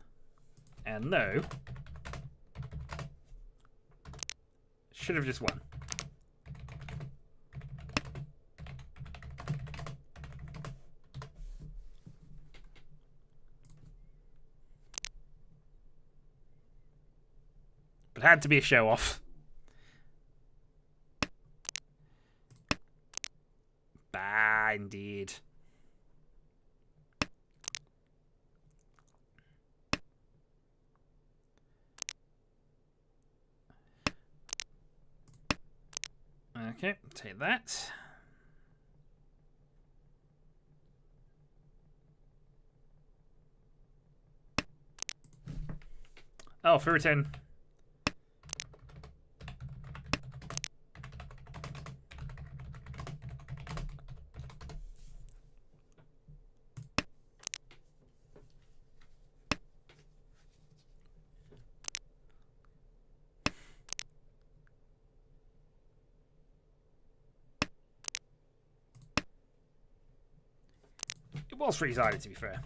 And no, should have just won. But had to be a show off. Bah, indeed. Okay, take that. Oh, Furuten. It was three-sided, to be fair.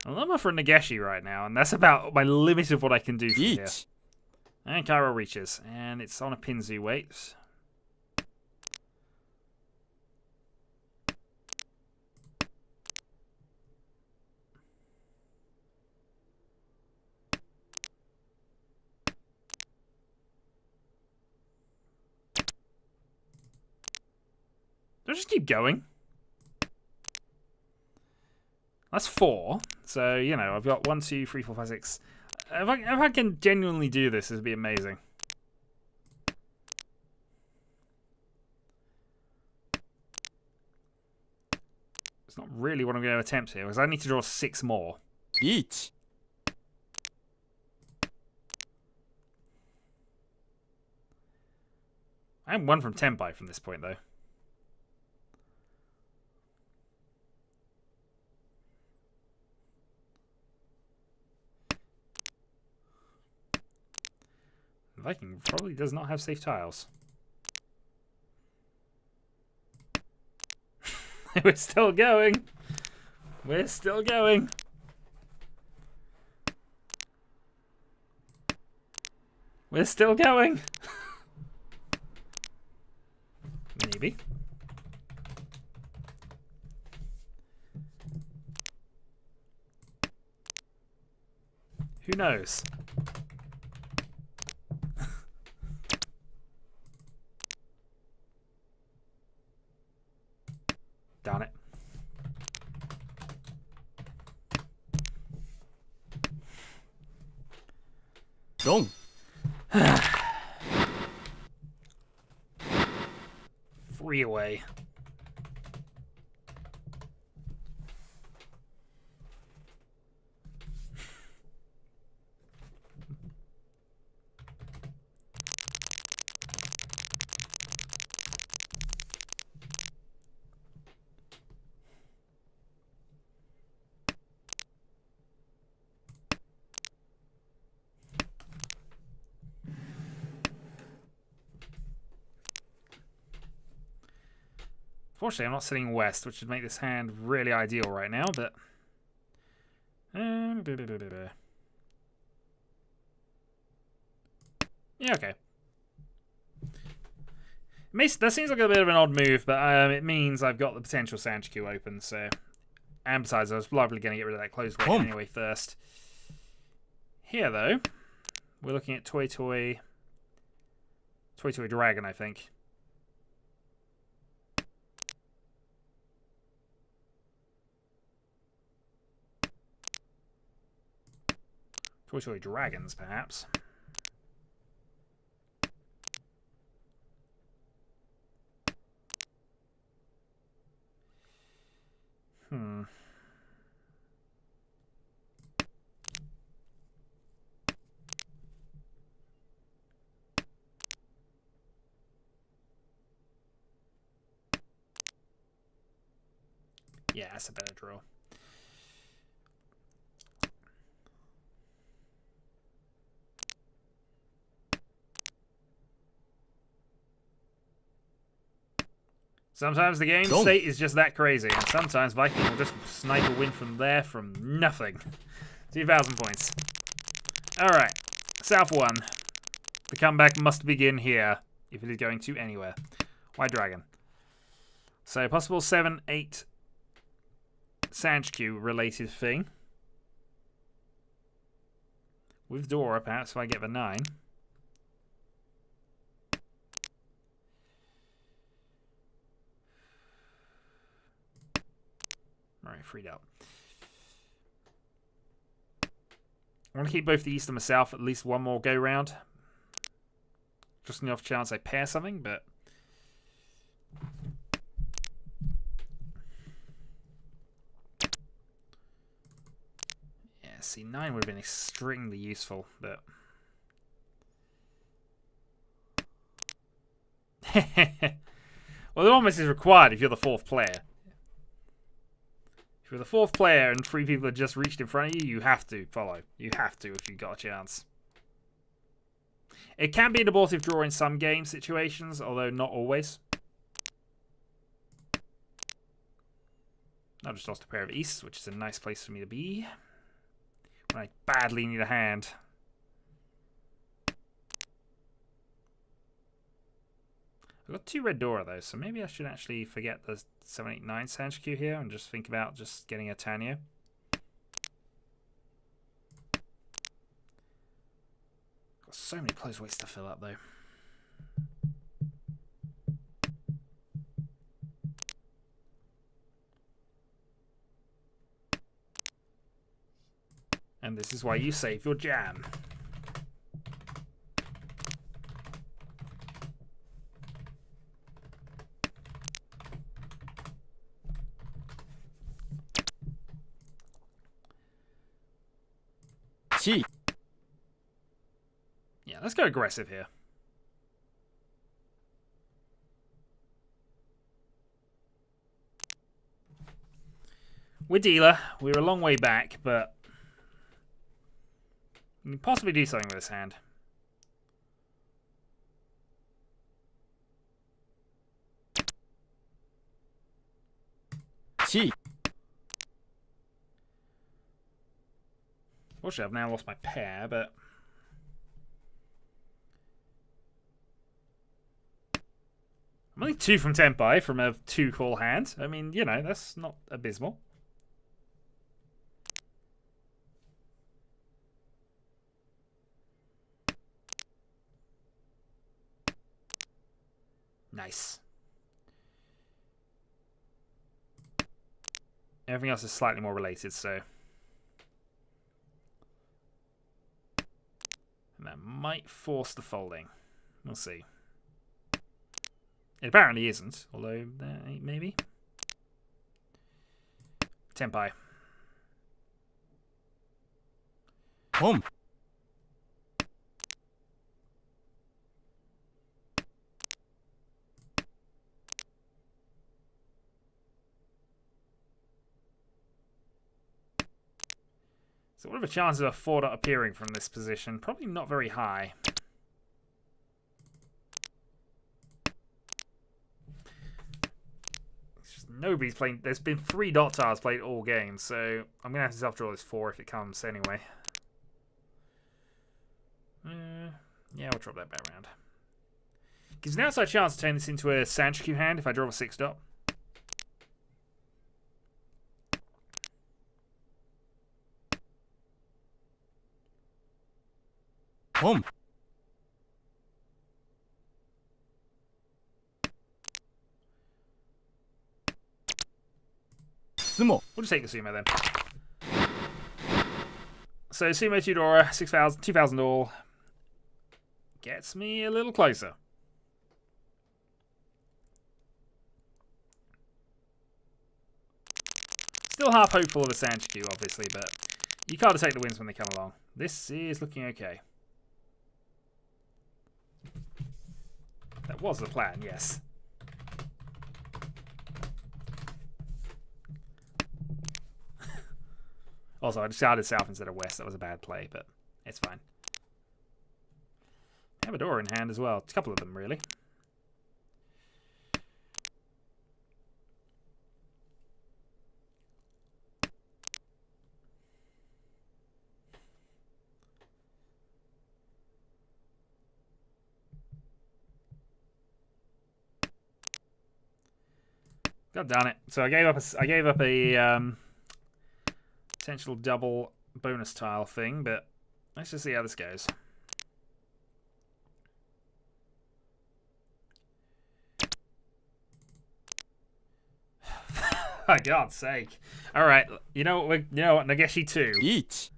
I'm for Nageshi right now, and that's about my limit of what I can do from here. And Cairo reaches, and it's on a Pinzu wait. Do I just keep going? That's 4. So, you know, I've got 1, 2, 3, 4, 5, 6. If I can genuinely do this, it'd be amazing. It's not really what I'm going to attempt here, because I need to draw 6 more. 1. I am 1 from Tenpai from this point, though. Viking probably does not have safe tiles. We're still going. We're still going. We're still going. Maybe. Who knows? Darn it. Wrong. 3 away. Fortunately, I'm not sitting west, which would make this hand really ideal right now, but... yeah, okay. That seems like a bit of an odd move, but it means I've got the potential Sand queue open, so... and besides, I was likely going to get rid of that closed weight anyway first. Here, though, we're looking at Toy Toy Dragon, I think. Toy Toy Dragons, perhaps. Yeah, that's a better draw. Sometimes the game state is just that crazy, and sometimes Viking will just snipe a win from there from nothing. 2,000 points. Alright, South 1. The comeback must begin here, if it is going to anywhere. White Dragon. So, possible 7, 8 Sand related thing. With Dora, perhaps, if I get the 9. Alright, freed up. I want to keep both the East and the South at least one more go round. Just on the off chance I pair something, but... yeah, see, 9 would have been extremely useful, but... well, it almost is required if you're the 4th player. If you're the 4th player and 3 people have just reached in front of you, you have to follow. You have to if you've got a chance. It can be an abortive draw in some game situations, although not always. I just lost a pair of Easts, which is a nice place for me to be when I badly need a hand. I've got 2 red Dora, though, so maybe I should actually forget the 7, 8, 9 Sand queue here and just think about just getting a Tanya. Got so many close weights to fill up, though. And this is why you save your jam. Yeah, let's go aggressive here. We're dealer. We're a long way back, but we can possibly do something with this hand. Fortunately, I've now lost my pair, but... I'm only 2 from Tenpai from a 2-call hand. I mean, you know, that's not abysmal. Nice. Everything else is slightly more related, so... and that might force the folding. We'll see. It apparently isn't, although maybe. Tenpai. Home. So what are the chances of a 4-dot appearing from this position? Probably not very high. Nobody's playing. There's been 3 dot tiles played all game, so I'm gonna have to self-draw this 4 if it comes anyway. Yeah, we'll drop that back around. Gives an outside chance to turn this into a Sanchku hand if I draw a 6 dot. Home. Sumo. We'll just take the Sumo then. So Sumo Tudora, 6,000, 2,000 all. Gets me a little closer. Still half hopeful of a Sanchku, obviously, but you can't take the wins when they come along. This is looking okay. That was the plan, yes. Also, I decided south instead of west. That was a bad play, but it's fine. I have a door in hand as well. A couple of them, really. God darn it! So I gave up a potential double bonus tile thing, but let's just see how this goes. For God's sake! All right, you know what? Nageshi 2. Each.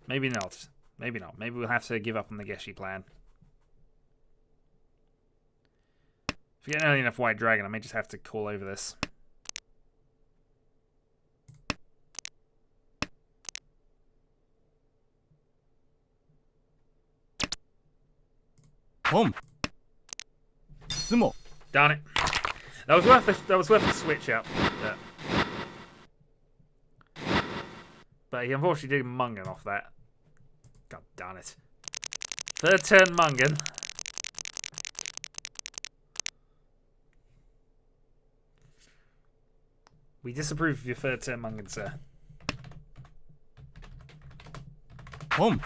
Maybe not. Maybe not. Maybe we'll have to give up on the Nageshi plan. If we get early enough White Dragon, I may just have to call over this. Home. Sumo. Darn it! That was worth the switch up. But he unfortunately did Mungan off that. God darn it! 3rd turn Mungan. We disapprove of your 3rd turn Mungan, sir. Home.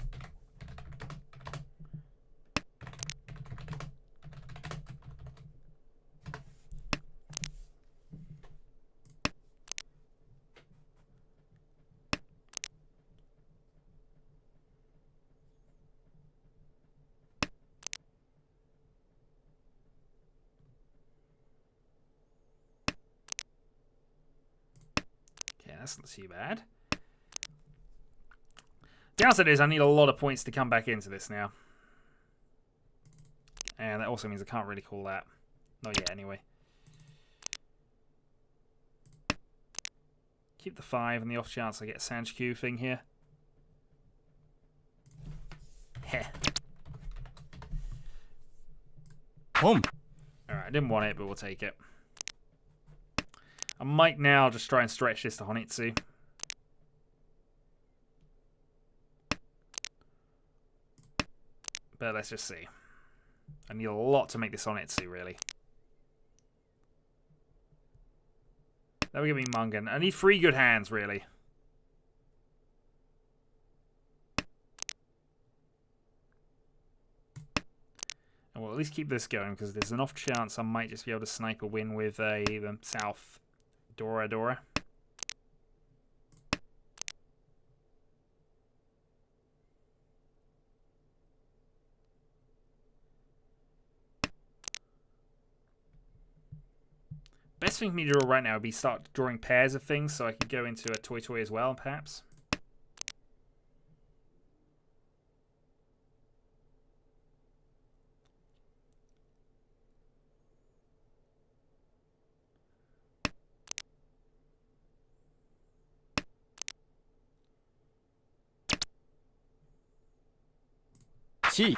That's not too bad. Downside is I need a lot of points to come back into this now. And that also means I can't really call that. Not yet, anyway. Keep the 5 and the off chance I get a Sanchku thing here. Heh. Home. Alright, I didn't want it, but we'll take it. I might now just try and stretch this to Honitsu. But let's just see. I need a lot to make this Honitsu, really. That will give me Mungan. I need 3 good hands, really. And we'll at least keep this going, because there's an off chance I might just be able to snipe a win with the South Dora. Best thing for me to draw right now would be start drawing pairs of things so I can go into a Toy as well, perhaps. C.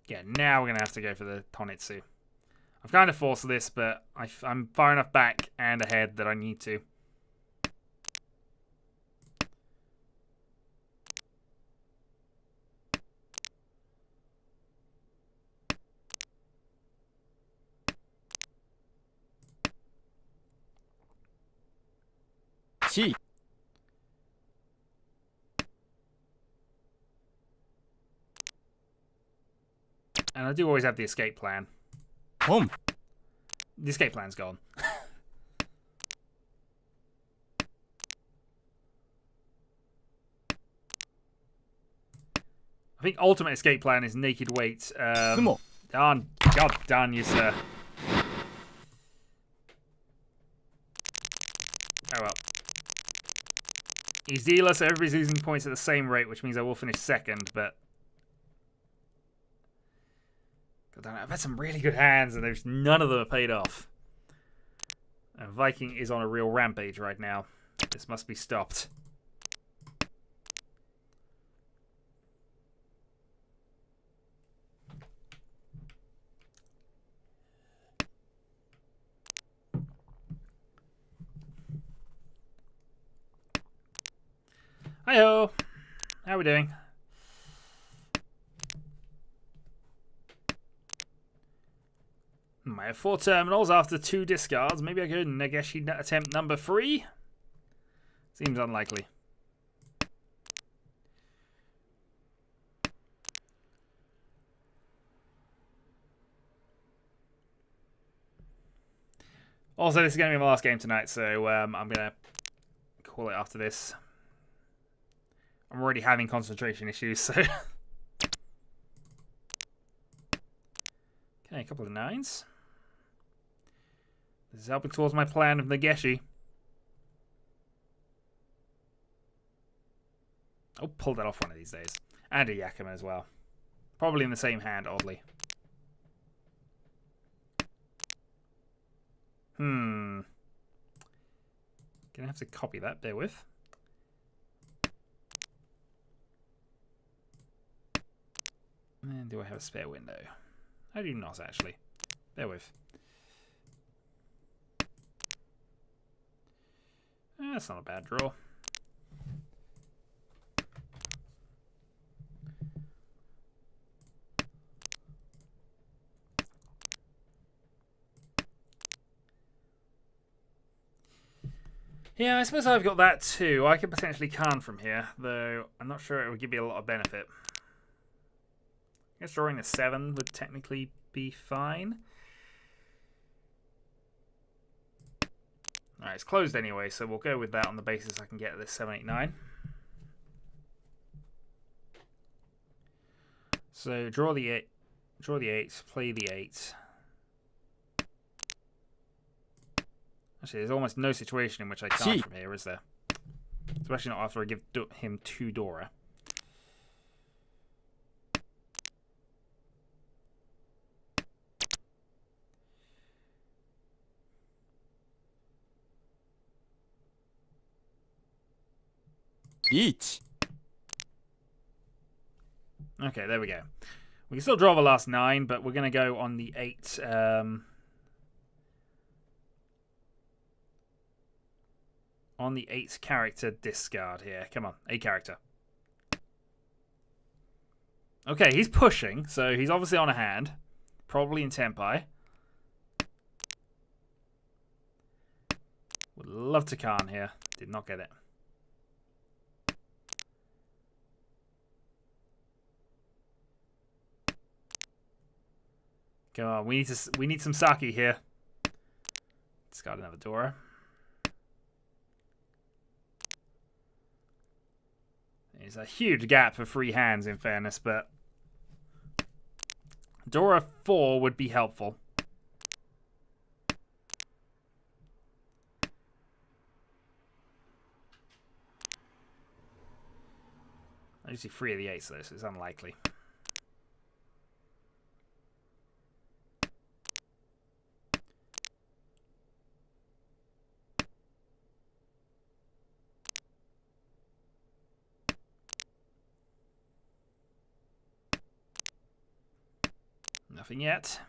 Yeah, now we're going to have to go for the Tonitsu. I've kind of forced this, but I'm far enough back and ahead that I need to. C. And I do always have the escape plan. Pom. The escape plan's gone. I think ultimate escape plan is naked weight. Sumo. God darn you, sir. Oh well. He's dealer, so everybody's losing points at the same rate, which means I will finish second, but... God damn it, I've had some really good hands, and there's none of them have paid off. And Viking is on a real rampage right now. This must be stopped. Hi-ho! How are we doing? I have 4 terminals after 2 discards. Maybe I go Nageshi attempt number 3? Seems unlikely. Also, this is going to be my last game tonight, so I'm going to call it after this. I'm already having concentration issues, so... Okay, a couple of 9s. This is helping towards my plan of Nageshi. I'll pull that off one of these days. And a Yakima as well. Probably in the same hand, oddly. Gonna have to copy that, bear with. And do I have a spare window? I do not, actually. Bear with. That's not a bad draw. Yeah, I suppose I've got that too. I could potentially Khan from here, though I'm not sure it would give me a lot of benefit. I guess drawing the 7 would technically be fine. Alright, it's closed anyway, so we'll go with that on the basis I can get this 7, 8, 9. So draw the 8, play the 8. Actually, there's almost no situation in which I can't from here, is there? Especially not after I give him 2 Dora. Each. Okay, there we go. We can still draw the last 9, but we're going to go on the 8. On the 8 character discard here. Come on, 8 character. Okay, he's pushing, so he's obviously on a hand. Probably in Tenpai. Would love to Khan here. Did not get it. Come on, we need some Saki here. Discard another Dora. There's a huge gap for free hands, in fairness, but Dora 4 would be helpful. I see 3 of the 8s, though, so it's unlikely. Nothing yet.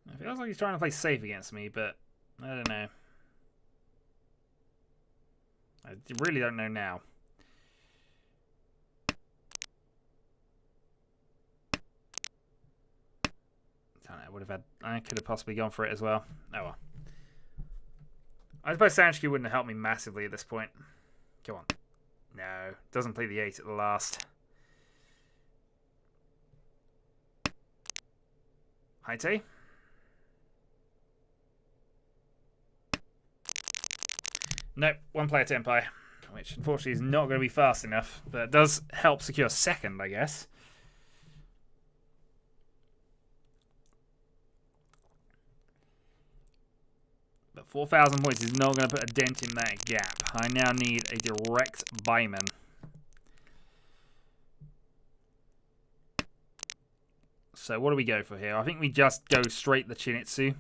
It feels like he's trying to play safe against me, but I don't know. I really don't know now. I could have possibly gone for it as well. Oh well. I suppose Sanchki wouldn't have helped me massively at this point. Come on. No. Doesn't play the 8 at the last. Haite. Nope. One player to Empire. Which unfortunately is not going to be fast enough. But it does help secure second, I guess. But 4,000 points is not going to put a dent in that gap. I now need a direct buyman. So what do we go for here? I think we just go straight the Chinitsu.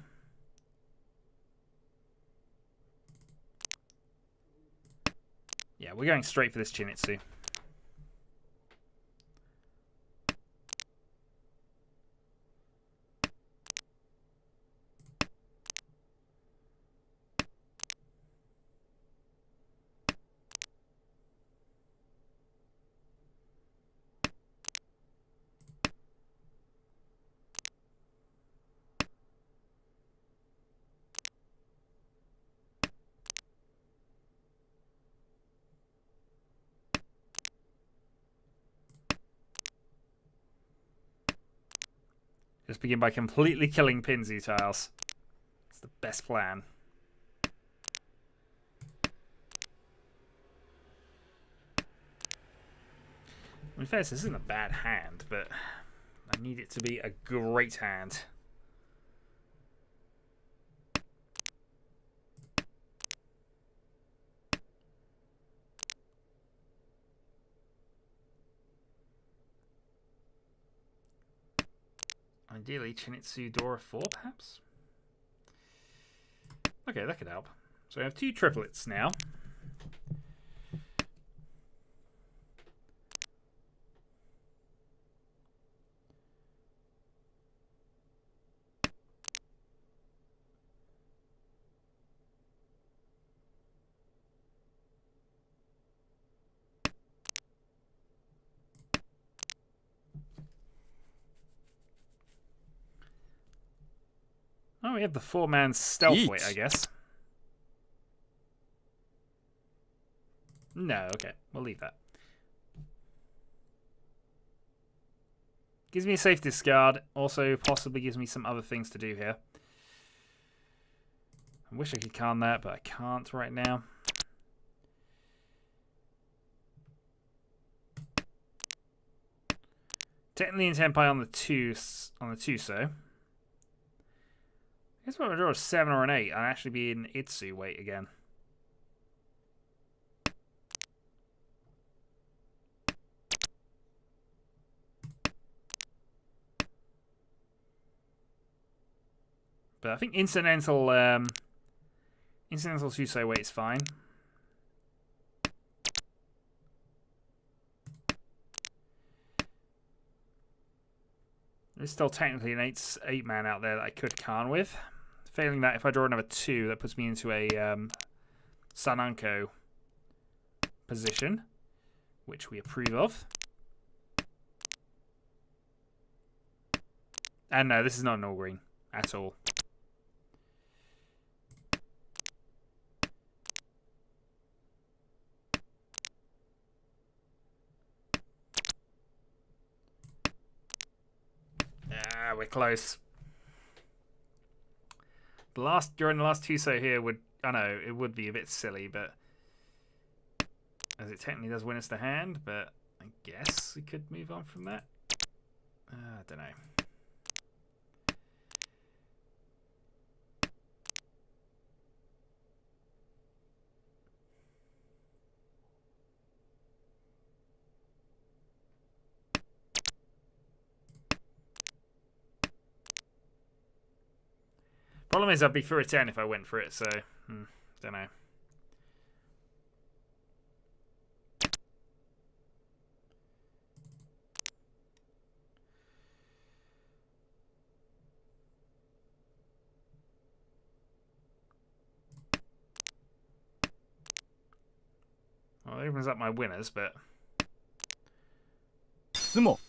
Yeah, we're going straight for this Chinitsu. Just begin by completely killing Pinzu tiles. It's the best plan. I mean, this isn't a bad hand, but I need it to be a great hand. Ideally, Chinitsu Dora 4, perhaps? Okay, that could help. So I have 2 triplets now. Oh, we have the 4-man stealth weight, I guess. No, okay. We'll leave that. Gives me a safe discard. Also, possibly gives me some other things to do here. I wish I could calm that, but I can't right now. Technically in Tenpai on the 2, so. I guess if I draw a 7 or an 8, I'd actually be in Itsu weight again. But I think incidental Susei weight is fine. There's still technically an 8-man out there that I could Khan with. Failing that, if I draw another 2, that puts me into a Sananko position, which we approve of. And no, this is not an all green at all. Ah, we're close. During the last 2 so here would, I know it would be a bit silly, but as it technically does win us the hand, but I guess we could move on from that. I don't know. Problem is, I'd be through a 10 if I went for it, so don't know. Well, it opens up my winners, but 相撲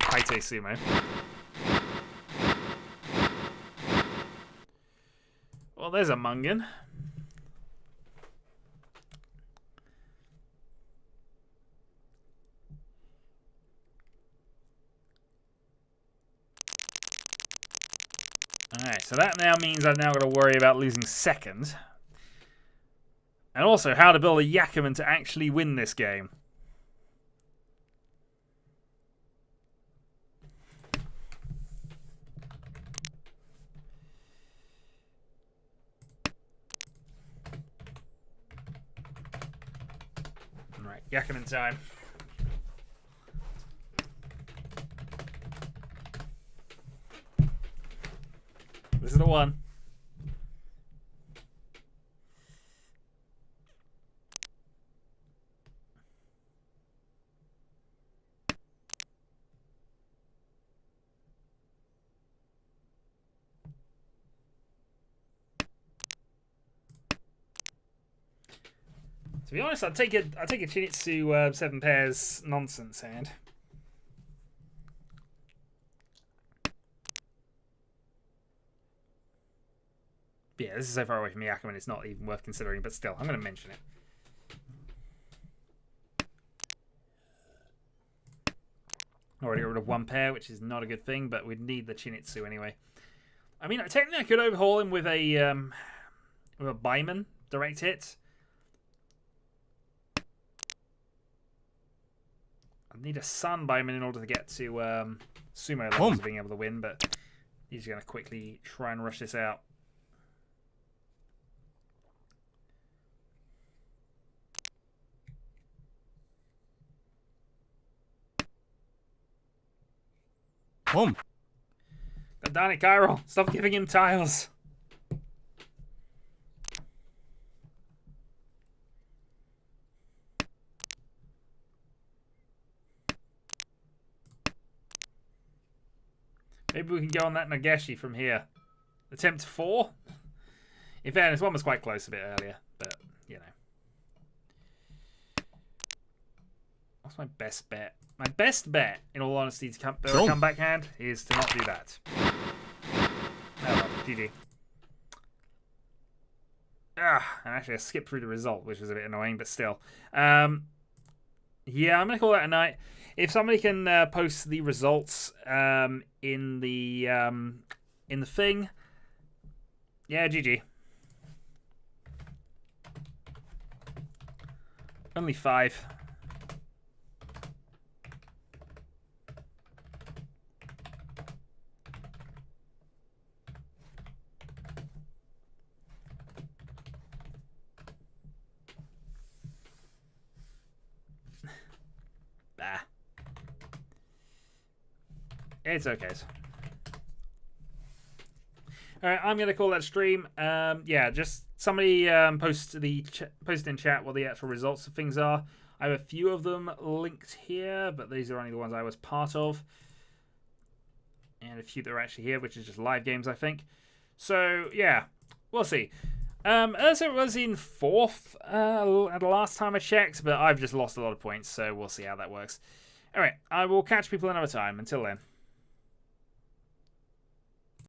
Kaite Sumo. Well, there's a Mungan. Alright, so that now means I've now got to worry about losing second. And also how to build a Yakuman to actually win this game. Alright, Yakuman time. This is the one. To be honest, I'd take a Chinitsu 7 pairs nonsense hand. But yeah, this is so far away from Yakuman, it's not even worth considering, but still, I'm going to mention it. Already got rid of 1 pair, which is not a good thing, but we'd need the Chinitsu anyway. I mean, technically I could overhaul him with a Baiman direct hit. I'd need a Sun Baiman in order to get to sumo levels of being able to win, but he's going to quickly try and rush this out. Boom. God darn it, Chiral. Stop giving him tiles. Maybe we can go on that Nageshi from here. Attempt 4? In fairness, one was quite close a bit earlier, but, you know. What's my best bet? My best bet, in all honesty, to build a comeback hand is to not do that. Oh well, GG. Ah, and actually I skipped through the result, which was a bit annoying, but still. Yeah, I'm going to call that a night. If somebody can post the results in the thing, yeah, GG. Only 5. Bah. It's okay. Alright, I'm going to call that stream. Yeah, just somebody post in chat what the actual results of things are. I have a few of them linked here, but these are only the ones I was part of. And a few that are actually here, which is just live games, I think. So, yeah, we'll see. Ursa was in 4th at the last time I checked, but I've just lost a lot of points, so we'll see how that works. Alright, I will catch people another time. Until then.